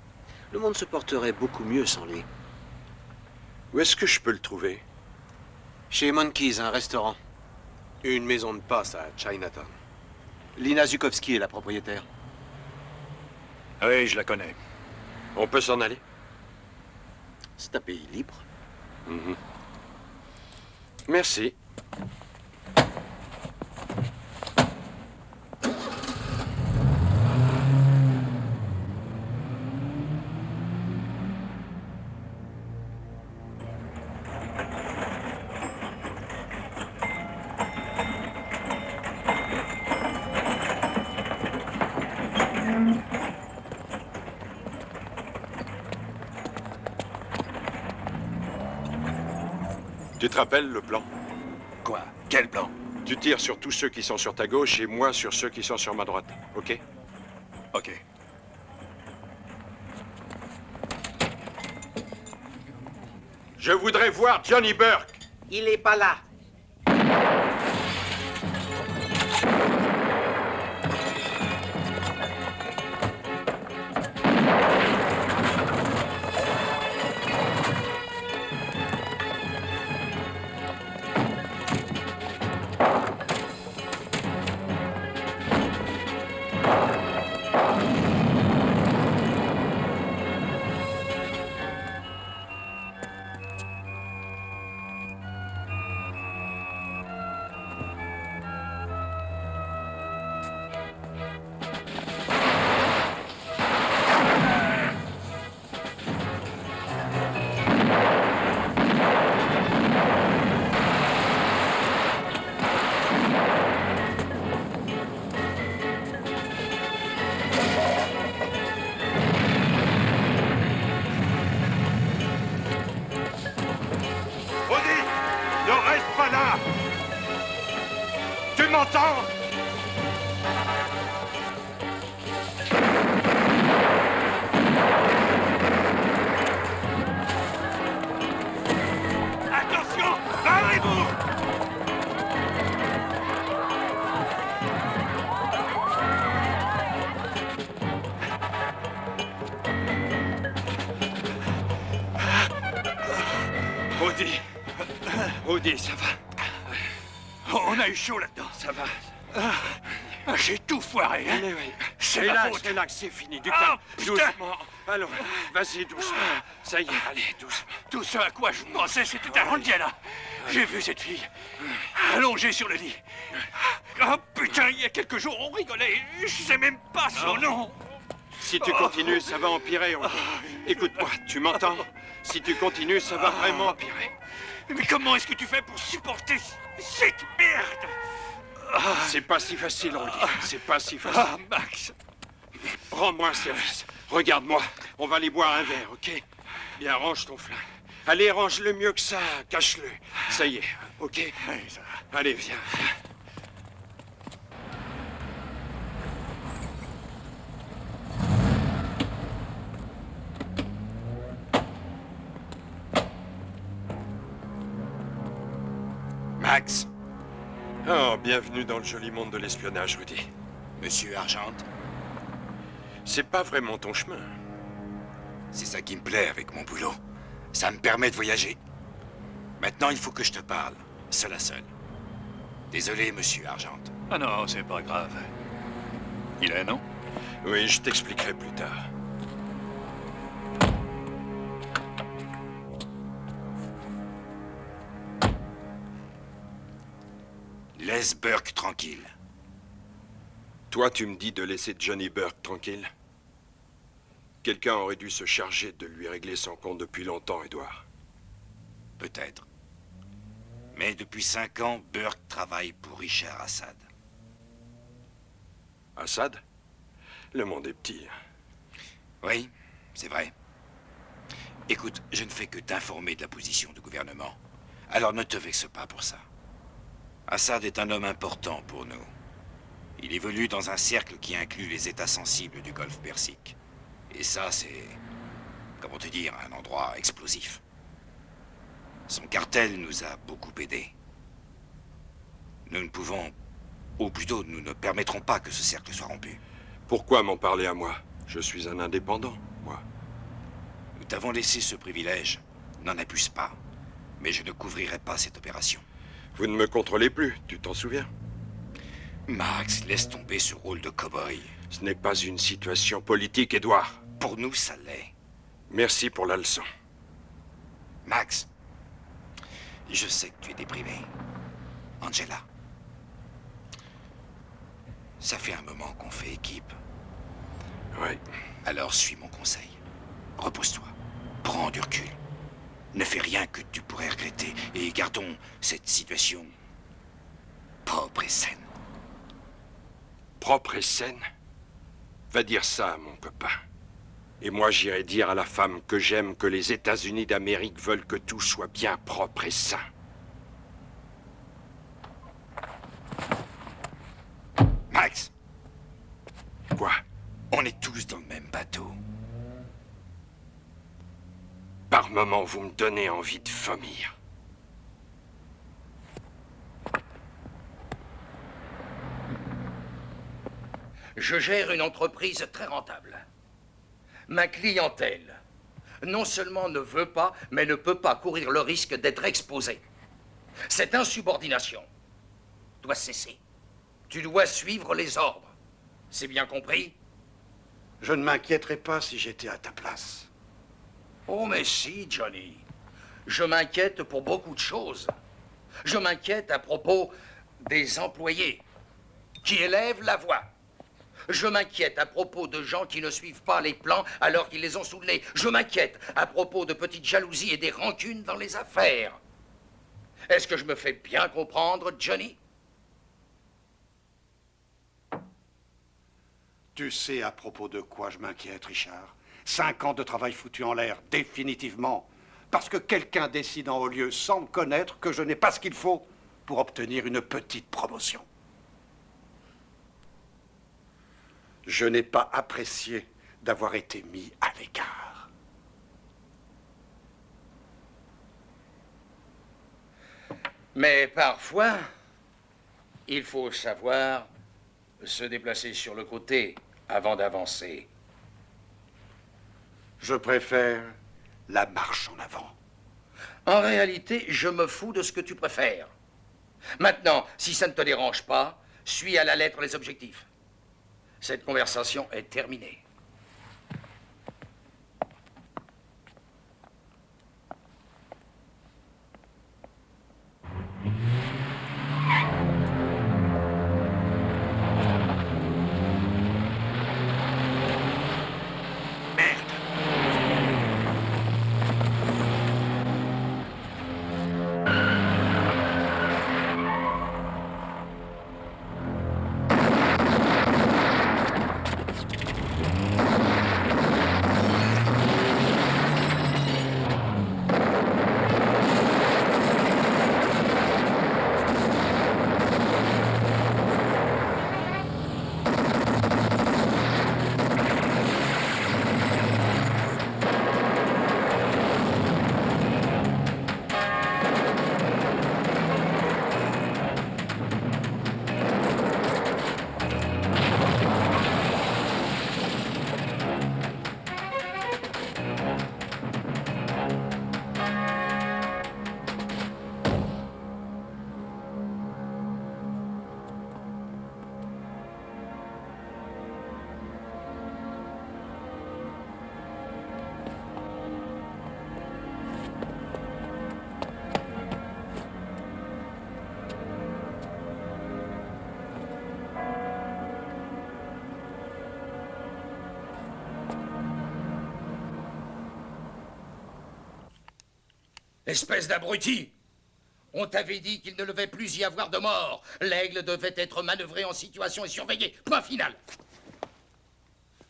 Le monde se porterait beaucoup mieux sans lui. Où est-ce que je peux le trouver? Chez Monkeys, un restaurant. Une maison de passe à Chinatown. Lina Zukovsky est la propriétaire. Oui, je la connais. On peut s'en aller? C'est un pays libre. Mhm. Merci. Tu te rappelles le plan? Quoi? Quel plan? Tu tires sur tous ceux qui sont sur ta gauche et moi sur ceux qui sont sur ma droite, ok? Ok. Je voudrais voir Johnny Burke. Il est pas là. Odie, ne reste pas là. Tu m'entends? Attention! Barrez-vous! Odie. Odie, ça va? On a eu chaud là-dedans. Ça va? J'ai tout foiré, hein? Oui. C'est ma Relax, faute. relax, c'est fini. Du Ah, calme. putain. Doucement. Allons, vas-y, doucement. Ça y est, allez, doucement. Tout ce à quoi je pensais, c'était à Randiana. J'ai vu cette fille, allongée sur le lit. Oh putain, il y a quelques jours, on rigolait. Je sais même pas son nom. Si tu continues, ça va empirer. Odie. Écoute-moi, tu m'entends? Si tu continues, ça va vraiment empirer. Mais comment est-ce que tu fais pour supporter cette merde? C'est pas si facile, Rudy. C'est pas si facile. Ah, Max. Rends-moi un service. Regarde-moi. On va aller boire un verre, ok? Bien, range ton flingue. Allez, range-le mieux que ça. Cache-le. Ça y est, ok? Oui, ça va. Allez, viens, viens. Max, Oh, bienvenue dans le joli monde de l'espionnage, Rudy. Monsieur Argente, C'est pas vraiment ton chemin. c'est ça qui me plaît avec mon boulot. Ça me permet de voyager. Maintenant, il faut que je te parle, seul à seul. Désolé, monsieur Argente. Ah non, c'est pas grave. Il a un nom? Oui, je t'expliquerai plus tard. Laisse Burke tranquille. Toi, tu me dis de laisser Johnny Burke tranquille? Quelqu'un aurait dû se charger de lui régler son compte depuis longtemps, Edward. Peut-être. Mais depuis 5 ans, Burke travaille pour Richard Assad. Assad? Le monde est petit. Oui, c'est vrai. Écoute, je ne fais que t'informer de la position du gouvernement. Alors ne te vexe pas pour ça. Assad est un homme important pour nous. Il évolue dans un cercle qui inclut les États sensibles du Golfe Persique. Et ça, c'est, comment te dire, un endroit explosif. Son cartel nous a beaucoup aidés. Nous ne pouvons, ou plutôt, nous ne permettrons pas que ce cercle soit rompu. Pourquoi m'en parler à moi? Je suis un indépendant, moi. Nous t'avons laissé ce privilège. N'en abuse pas. Mais je ne couvrirai pas cette opération. Vous ne me contrôlez plus, tu t'en souviens? Max, laisse tomber ce rôle de cow-boy. Ce n'est pas une situation politique, Edward. Pour nous, ça l'est. Merci pour la leçon. Max, je sais que tu es déprimé. Angela. Ça fait un moment qu'on fait équipe. Oui. Alors suis mon conseil. Repose-toi. Prends du recul. Ne fais rien que tu pourrais regretter. Et gardons cette situation propre et saine. Propre et saine? Va dire ça à mon copain. Et moi, j'irai dire à la femme que j'aime que les États-Unis d'Amérique veulent que tout soit bien propre et sain. Max! Quoi? On est tous dans le même bateau. Par moments, vous me donnez envie de vomir. Je gère une entreprise très rentable. Ma clientèle, non seulement ne veut pas, mais ne peut pas courir le risque d'être exposée. Cette insubordination doit cesser. Tu dois suivre les ordres. C'est bien compris? Je ne m'inquiéterais pas si j'étais à ta place. Oh, mais si, Johnny. Je m'inquiète pour beaucoup de choses. Je m'inquiète à propos des employés qui élèvent la voix. Je m'inquiète à propos de gens qui ne suivent pas les plans alors qu'ils les ont sous le nez. Je m'inquiète à propos de petites jalousies et des rancunes dans les affaires. Est-ce que je me fais bien comprendre, Johnny? Tu sais à propos de quoi je m'inquiète, Richard? 5 ans de travail foutu en l'air, définitivement. Parce que quelqu'un décide en haut lieu sans me connaître que je n'ai pas ce qu'il faut pour obtenir une petite promotion. Je n'ai pas apprécié d'avoir été mis à l'écart. Mais parfois, il faut savoir se déplacer sur le côté avant d'avancer. Je préfère la marche en avant. En réalité, je me fous de ce que tu préfères. Maintenant, si ça ne te dérange pas, suis à la lettre les objectifs. Cette conversation est terminée. Espèce d'abruti! On t'avait dit qu'il ne devait plus y avoir de mort. L'aigle devait être manœuvré en situation et surveillé. Point final.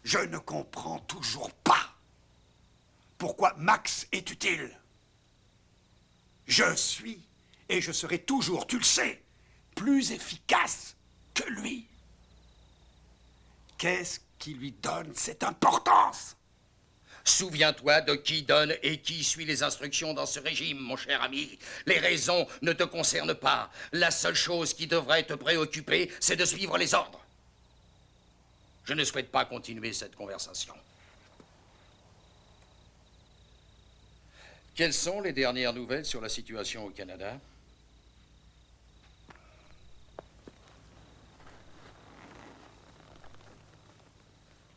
Je ne comprends toujours pas pourquoi Max est utile. Je suis, et je serai toujours, tu le sais, plus efficace que lui. Qu'est-ce qui lui donne cette importance? Souviens-toi de qui donne et qui suit les instructions dans ce régime, mon cher ami. Les raisons ne te concernent pas. La seule chose qui devrait te préoccuper, c'est de suivre les ordres. Je ne souhaite pas continuer cette conversation. Quelles sont les dernières nouvelles sur la situation au Canada?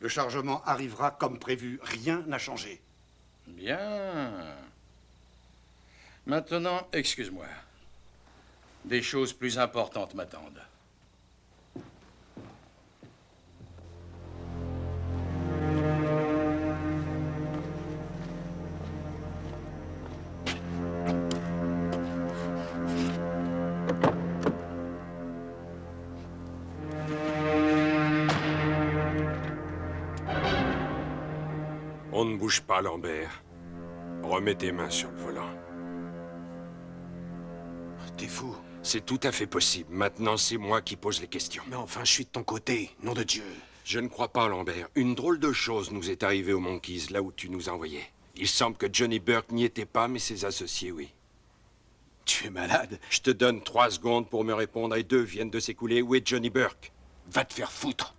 Le chargement arrivera comme prévu. Rien n'a changé. Bien. Maintenant, excuse-moi. Des choses plus importantes m'attendent. On ne bouge pas, Lambert. Remets tes mains sur le volant. T'es fou. C'est tout à fait possible. Maintenant, c'est moi qui pose les questions. Mais enfin, je suis de ton côté, nom de Dieu. Je ne crois pas, Lambert. Une drôle de chose nous est arrivée aux Monkeys, là où tu nous envoyais. Il semble que Johnny Burke n'y était pas, mais ses associés, oui. Tu es malade? Je te donne 3 secondes pour me répondre et 2 viennent de s'écouler. Où est Johnny Burke? Va te faire foutre.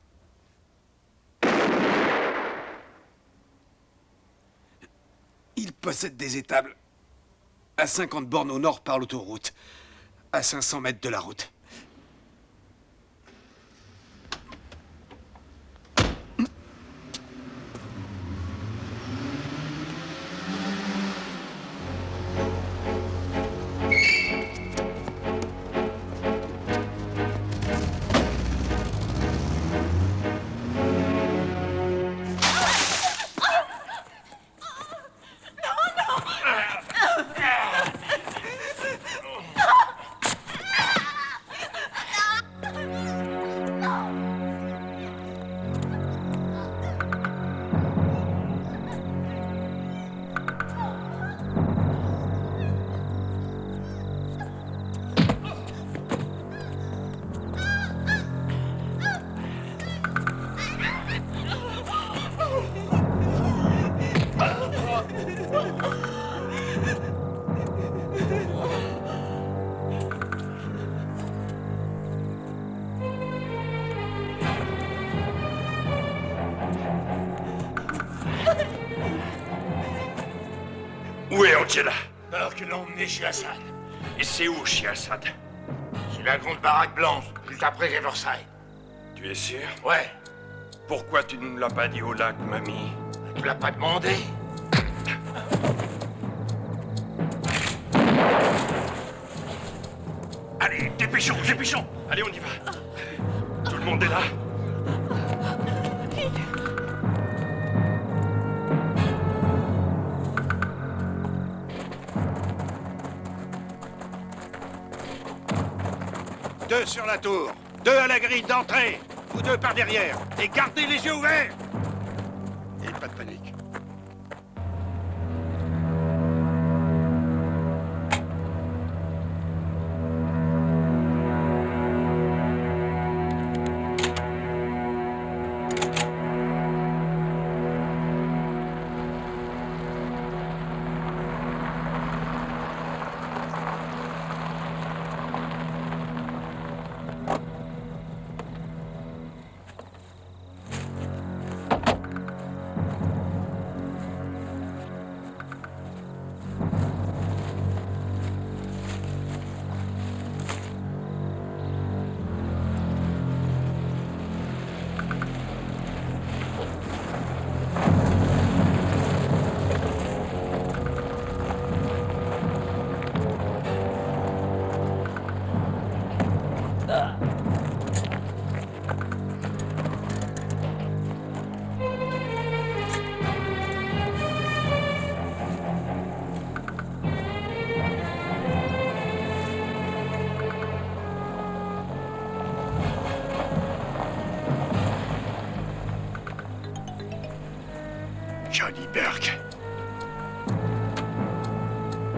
Il possède des étables à 50 bornes au nord par l'autoroute, à 500 mètres de la route. Où est Angela? Burke l'a emmené chez Assad. Et c'est où, chez Assad? C'est la grande baraque blanche, juste après Riverside. Tu es sûr? Ouais. Pourquoi tu ne nous l'as pas dit au lac, mamie? Tu l'as pas demandé? Allez, dépêchons, dépêchons! Allez, on y va. Tout le monde est là? Deux sur la tour, 2 à la grille d'entrée, vous 2 par derrière, et gardez les yeux ouverts! Et pas de panique.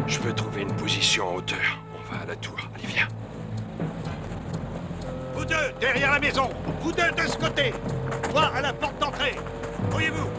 Je veux trouver une position en hauteur. On va à la tour. Allez, viens. Vous deux, derrière la maison. Vous deux, de ce côté. Toi, à la porte d'entrée. Voyez-vous?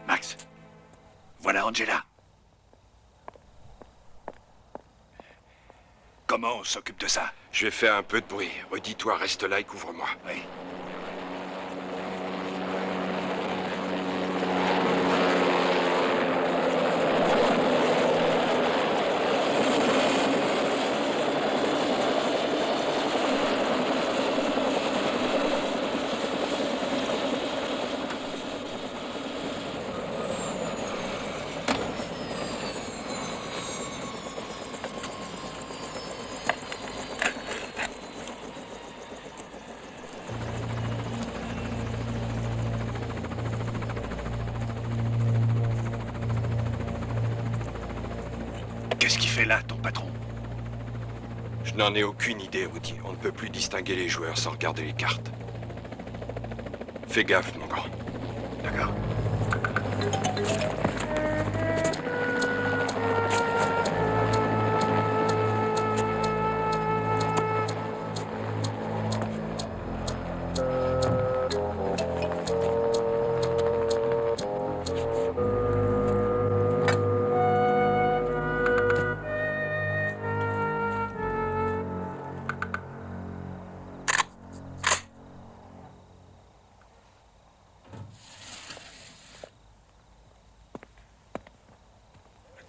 Max, voilà Angela. Comment on s'occupe de ça? Je vais faire un peu de bruit. Redis-toi, reste là et couvre-moi. Oui. Qu'est-ce qu'il fait là, ton patron? Je n'en ai aucune idée, Rudy. On ne peut plus distinguer les joueurs sans regarder les cartes. Fais gaffe, mon grand. D'accord.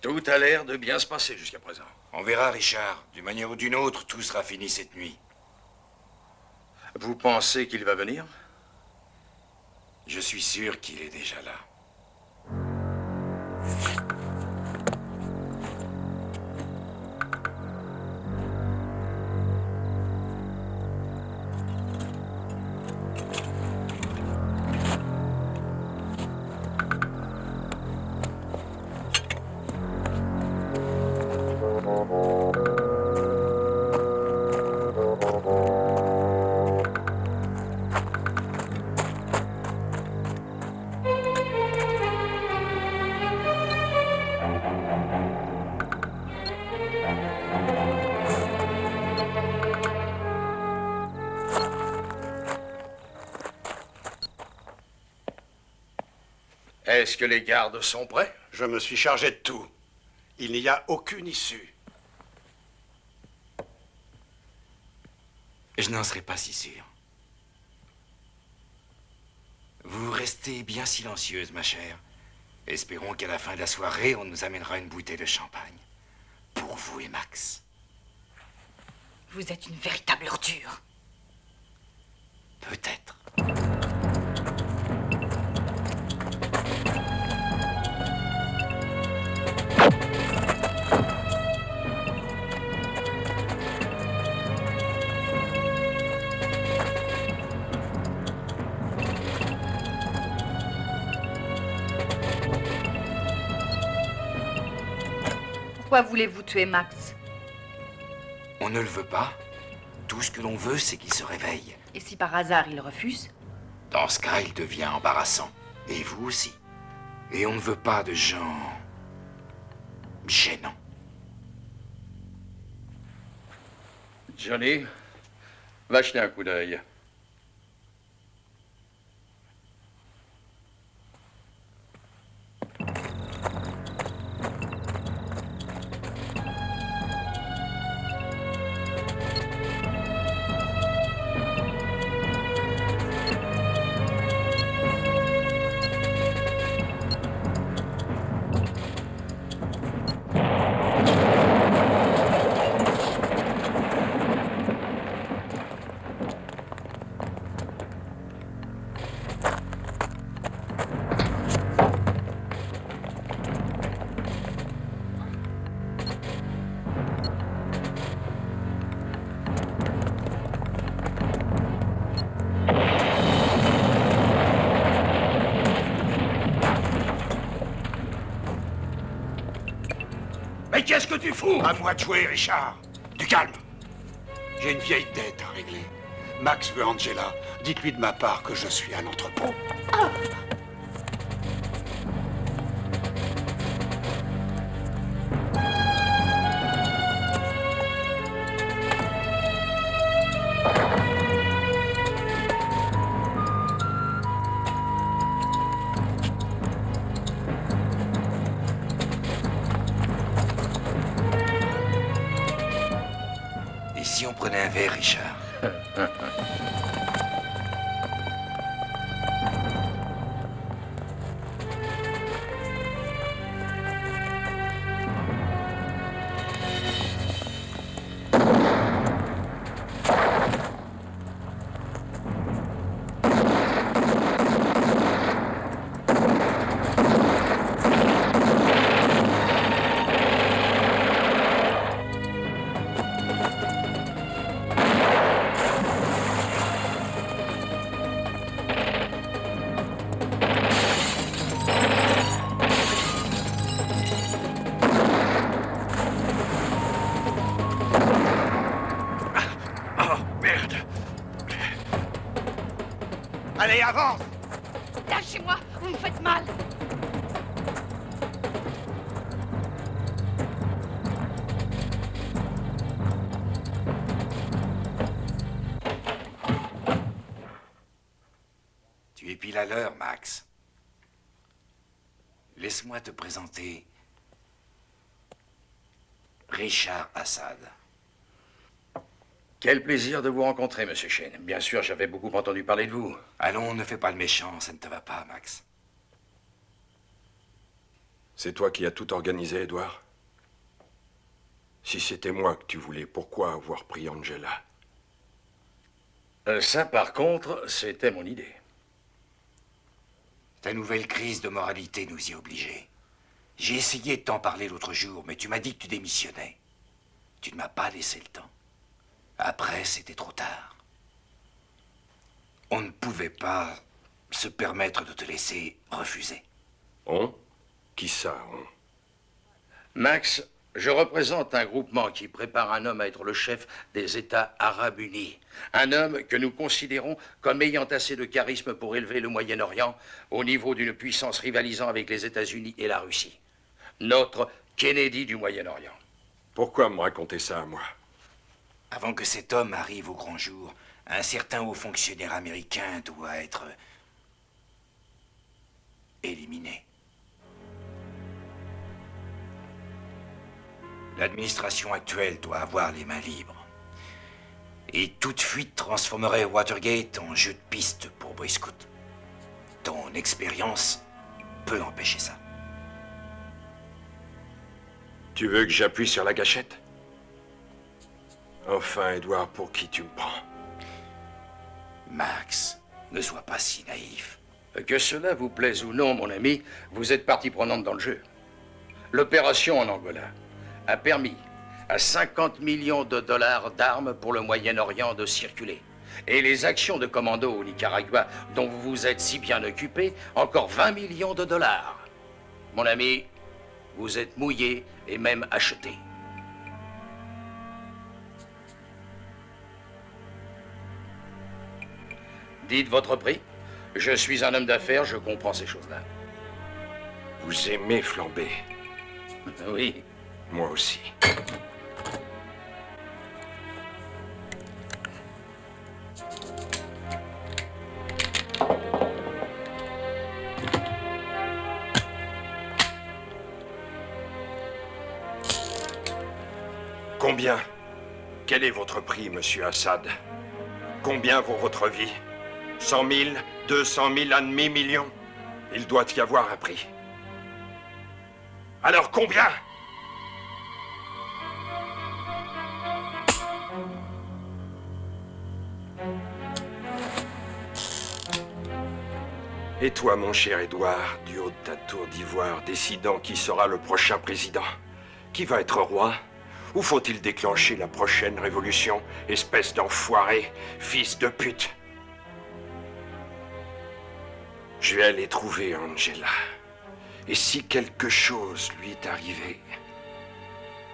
Tout a l'air de bien se passer jusqu'à présent. On verra, Richard. D'une manière ou d'une autre, tout sera fini cette nuit. Vous pensez qu'il va venir? Je suis sûr qu'il est déjà là. Est-ce que les gardes sont prêts? Je me suis chargé de tout. Il n'y a aucune issue. Je n'en serais pas si sûr. Vous restez bien silencieuse, ma chère. Espérons qu'à la fin de la soirée, on nous amènera une bouteille de champagne. Pour vous et Max. Vous êtes une véritable ordure. Peut-être. Pourquoi voulez-vous tuer Max? On ne le veut pas. Tout ce que l'on veut, c'est qu'il se réveille. Et si par hasard il refuse? Dans ce cas, il devient embarrassant. Et vous aussi. Et on ne veut pas de gens... gênants. Johnny, va jeter un coup d'œil. Mais qu'est-ce que tu fous? À moi de jouer, Richard. Du calme. J'ai une vieille dette à régler. Max veut Angela. Dites-lui de ma part que je suis à l'entrepôt. Et si on prenait un verre, Richard? Allez, avance! Lâchez-moi, vous me faites mal. Tu es pile à l'heure, Max. Laisse-moi te présenter Richard Assad. Quel plaisir de vous rencontrer, Monsieur Shane. Bien sûr, j'avais beaucoup entendu parler de vous. Allons, ne fais pas le méchant, ça ne te va pas, Max. C'est toi qui as tout organisé, Edward? Si c'était moi que tu voulais, pourquoi avoir pris Angela? Ça, par contre, c'était mon idée. Ta nouvelle crise de moralité nous y obligeait. J'ai essayé de t'en parler l'autre jour, mais tu m'as dit que tu démissionnais. Tu ne m'as pas laissé le temps. Après, c'était trop tard. On ne pouvait pas se permettre de te laisser refuser. On? Qui ça, on? Max, je représente un groupement qui prépare un homme à être le chef des États arabes unis. Un homme que nous considérons comme ayant assez de charisme pour élever le Moyen-Orient au niveau d'une puissance rivalisant avec les États-Unis et la Russie. Notre Kennedy du Moyen-Orient. Pourquoi me raconter ça à moi? Avant que cet homme arrive au grand jour, un certain haut fonctionnaire américain doit être éliminé. L'administration actuelle doit avoir les mains libres. Et toute fuite transformerait Watergate en jeu de piste pour Boy Scout. Ton expérience peut empêcher ça. Tu veux que j'appuie sur la gâchette? Enfin, Edward, pour qui tu me prends? Max, ne sois pas si naïf. Que cela vous plaise ou non, mon ami, vous êtes partie prenante dans le jeu. L'opération en Angola a permis à 50 millions de dollars d'armes pour le Moyen-Orient de circuler. Et les actions de commando au Nicaragua, dont vous vous êtes si bien occupé, encore 20 millions de dollars. Mon ami, vous êtes mouillé et même acheté. Dites votre prix. Je suis un homme d'affaires, je comprends ces choses-là. Vous aimez flamber? Oui. Moi aussi. Combien? Quel est votre prix, monsieur Assad? Combien vaut votre vie? 100 000, 200 000, un demi-million? Il doit y avoir un prix. Alors combien? Et toi, mon cher Édouard, du haut de ta tour d'ivoire, décidant qui sera le prochain président? Qui va être roi? Ou faut-il déclencher la prochaine révolution, espèce d'enfoiré, fils de pute? Je vais aller trouver Angela. Et si quelque chose lui est arrivé,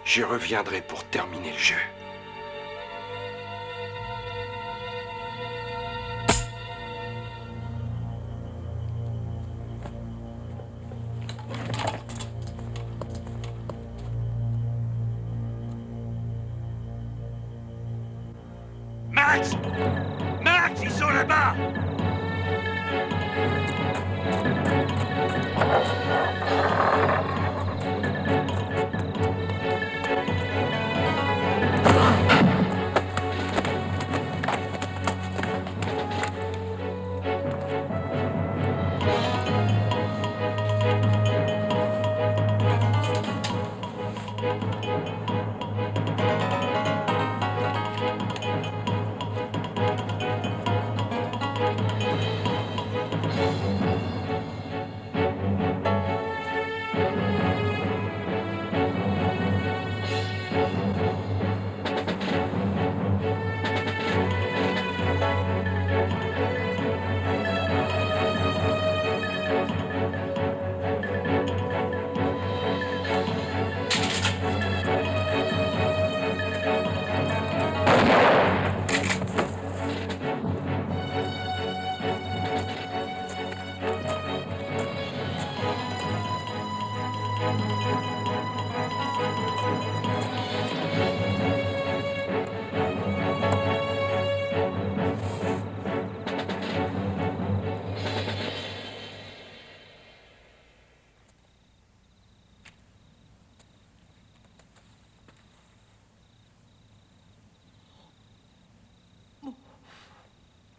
j'y reviendrai pour terminer le jeu. Max! Max, ils sont là-bas!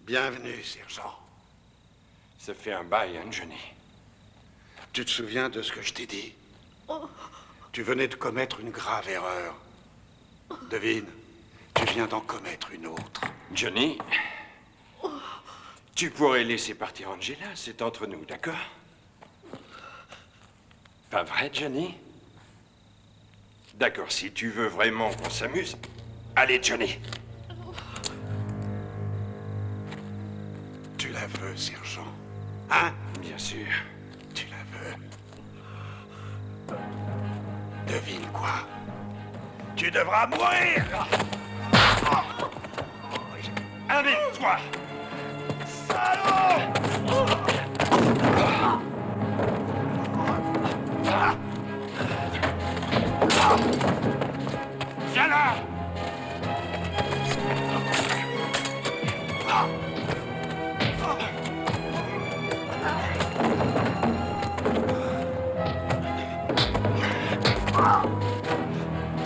Bienvenue, sergent. Ça fait un bail, hein, Johnny? Tu te souviens de ce que je t'ai dit? Tu venais de commettre une grave erreur. Devine, tu viens d'en commettre une autre. Johnny, tu pourrais laisser partir Angela, c'est entre nous, d'accord? Pas vrai, Johnny? D'accord, si tu veux vraiment qu'on s'amuse. Allez, Johnny. Tu la veux, sergent? Hein? Bien sûr. Tu la veux. Devine quoi? Tu devras mourir! Amène-toi! Salaud! Viens là!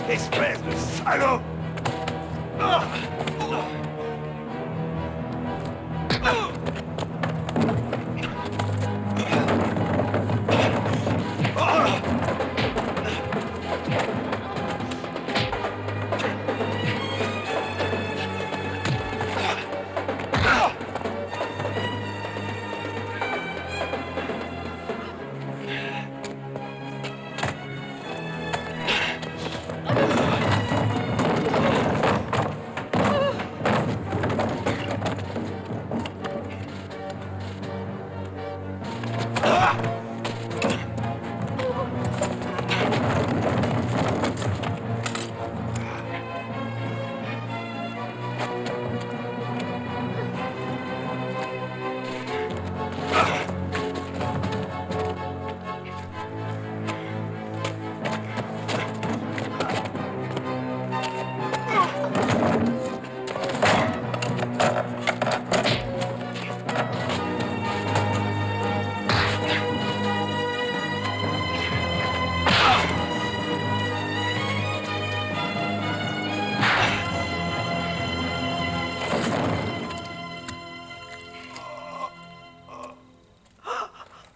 Espèce de salaud!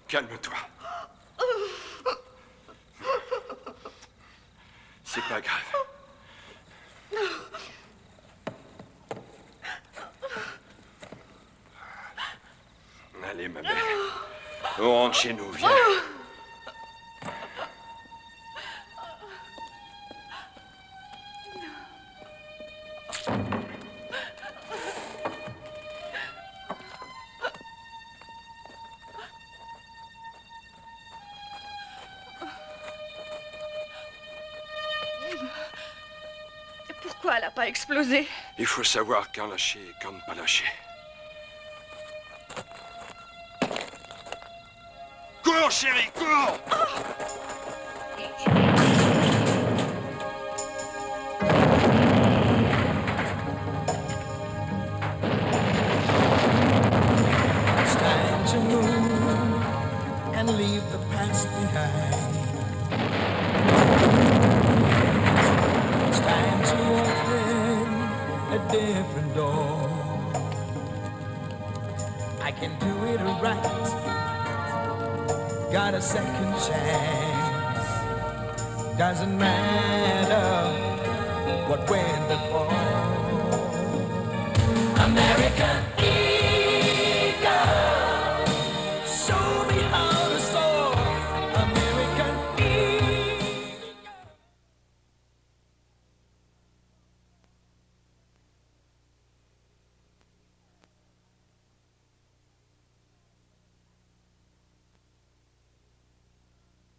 Calme-toi. C'est pas grave. Allez, ma belle. On rentre chez nous, viens. Pourquoi elle n'a pas explosé? Il faut savoir quand lâcher et quand ne pas lâcher. Cours, chérie, cours! It's time to move and leave the past behind. It's time to open a different door. I can do it right. Got a second chance. Doesn't matter what went before.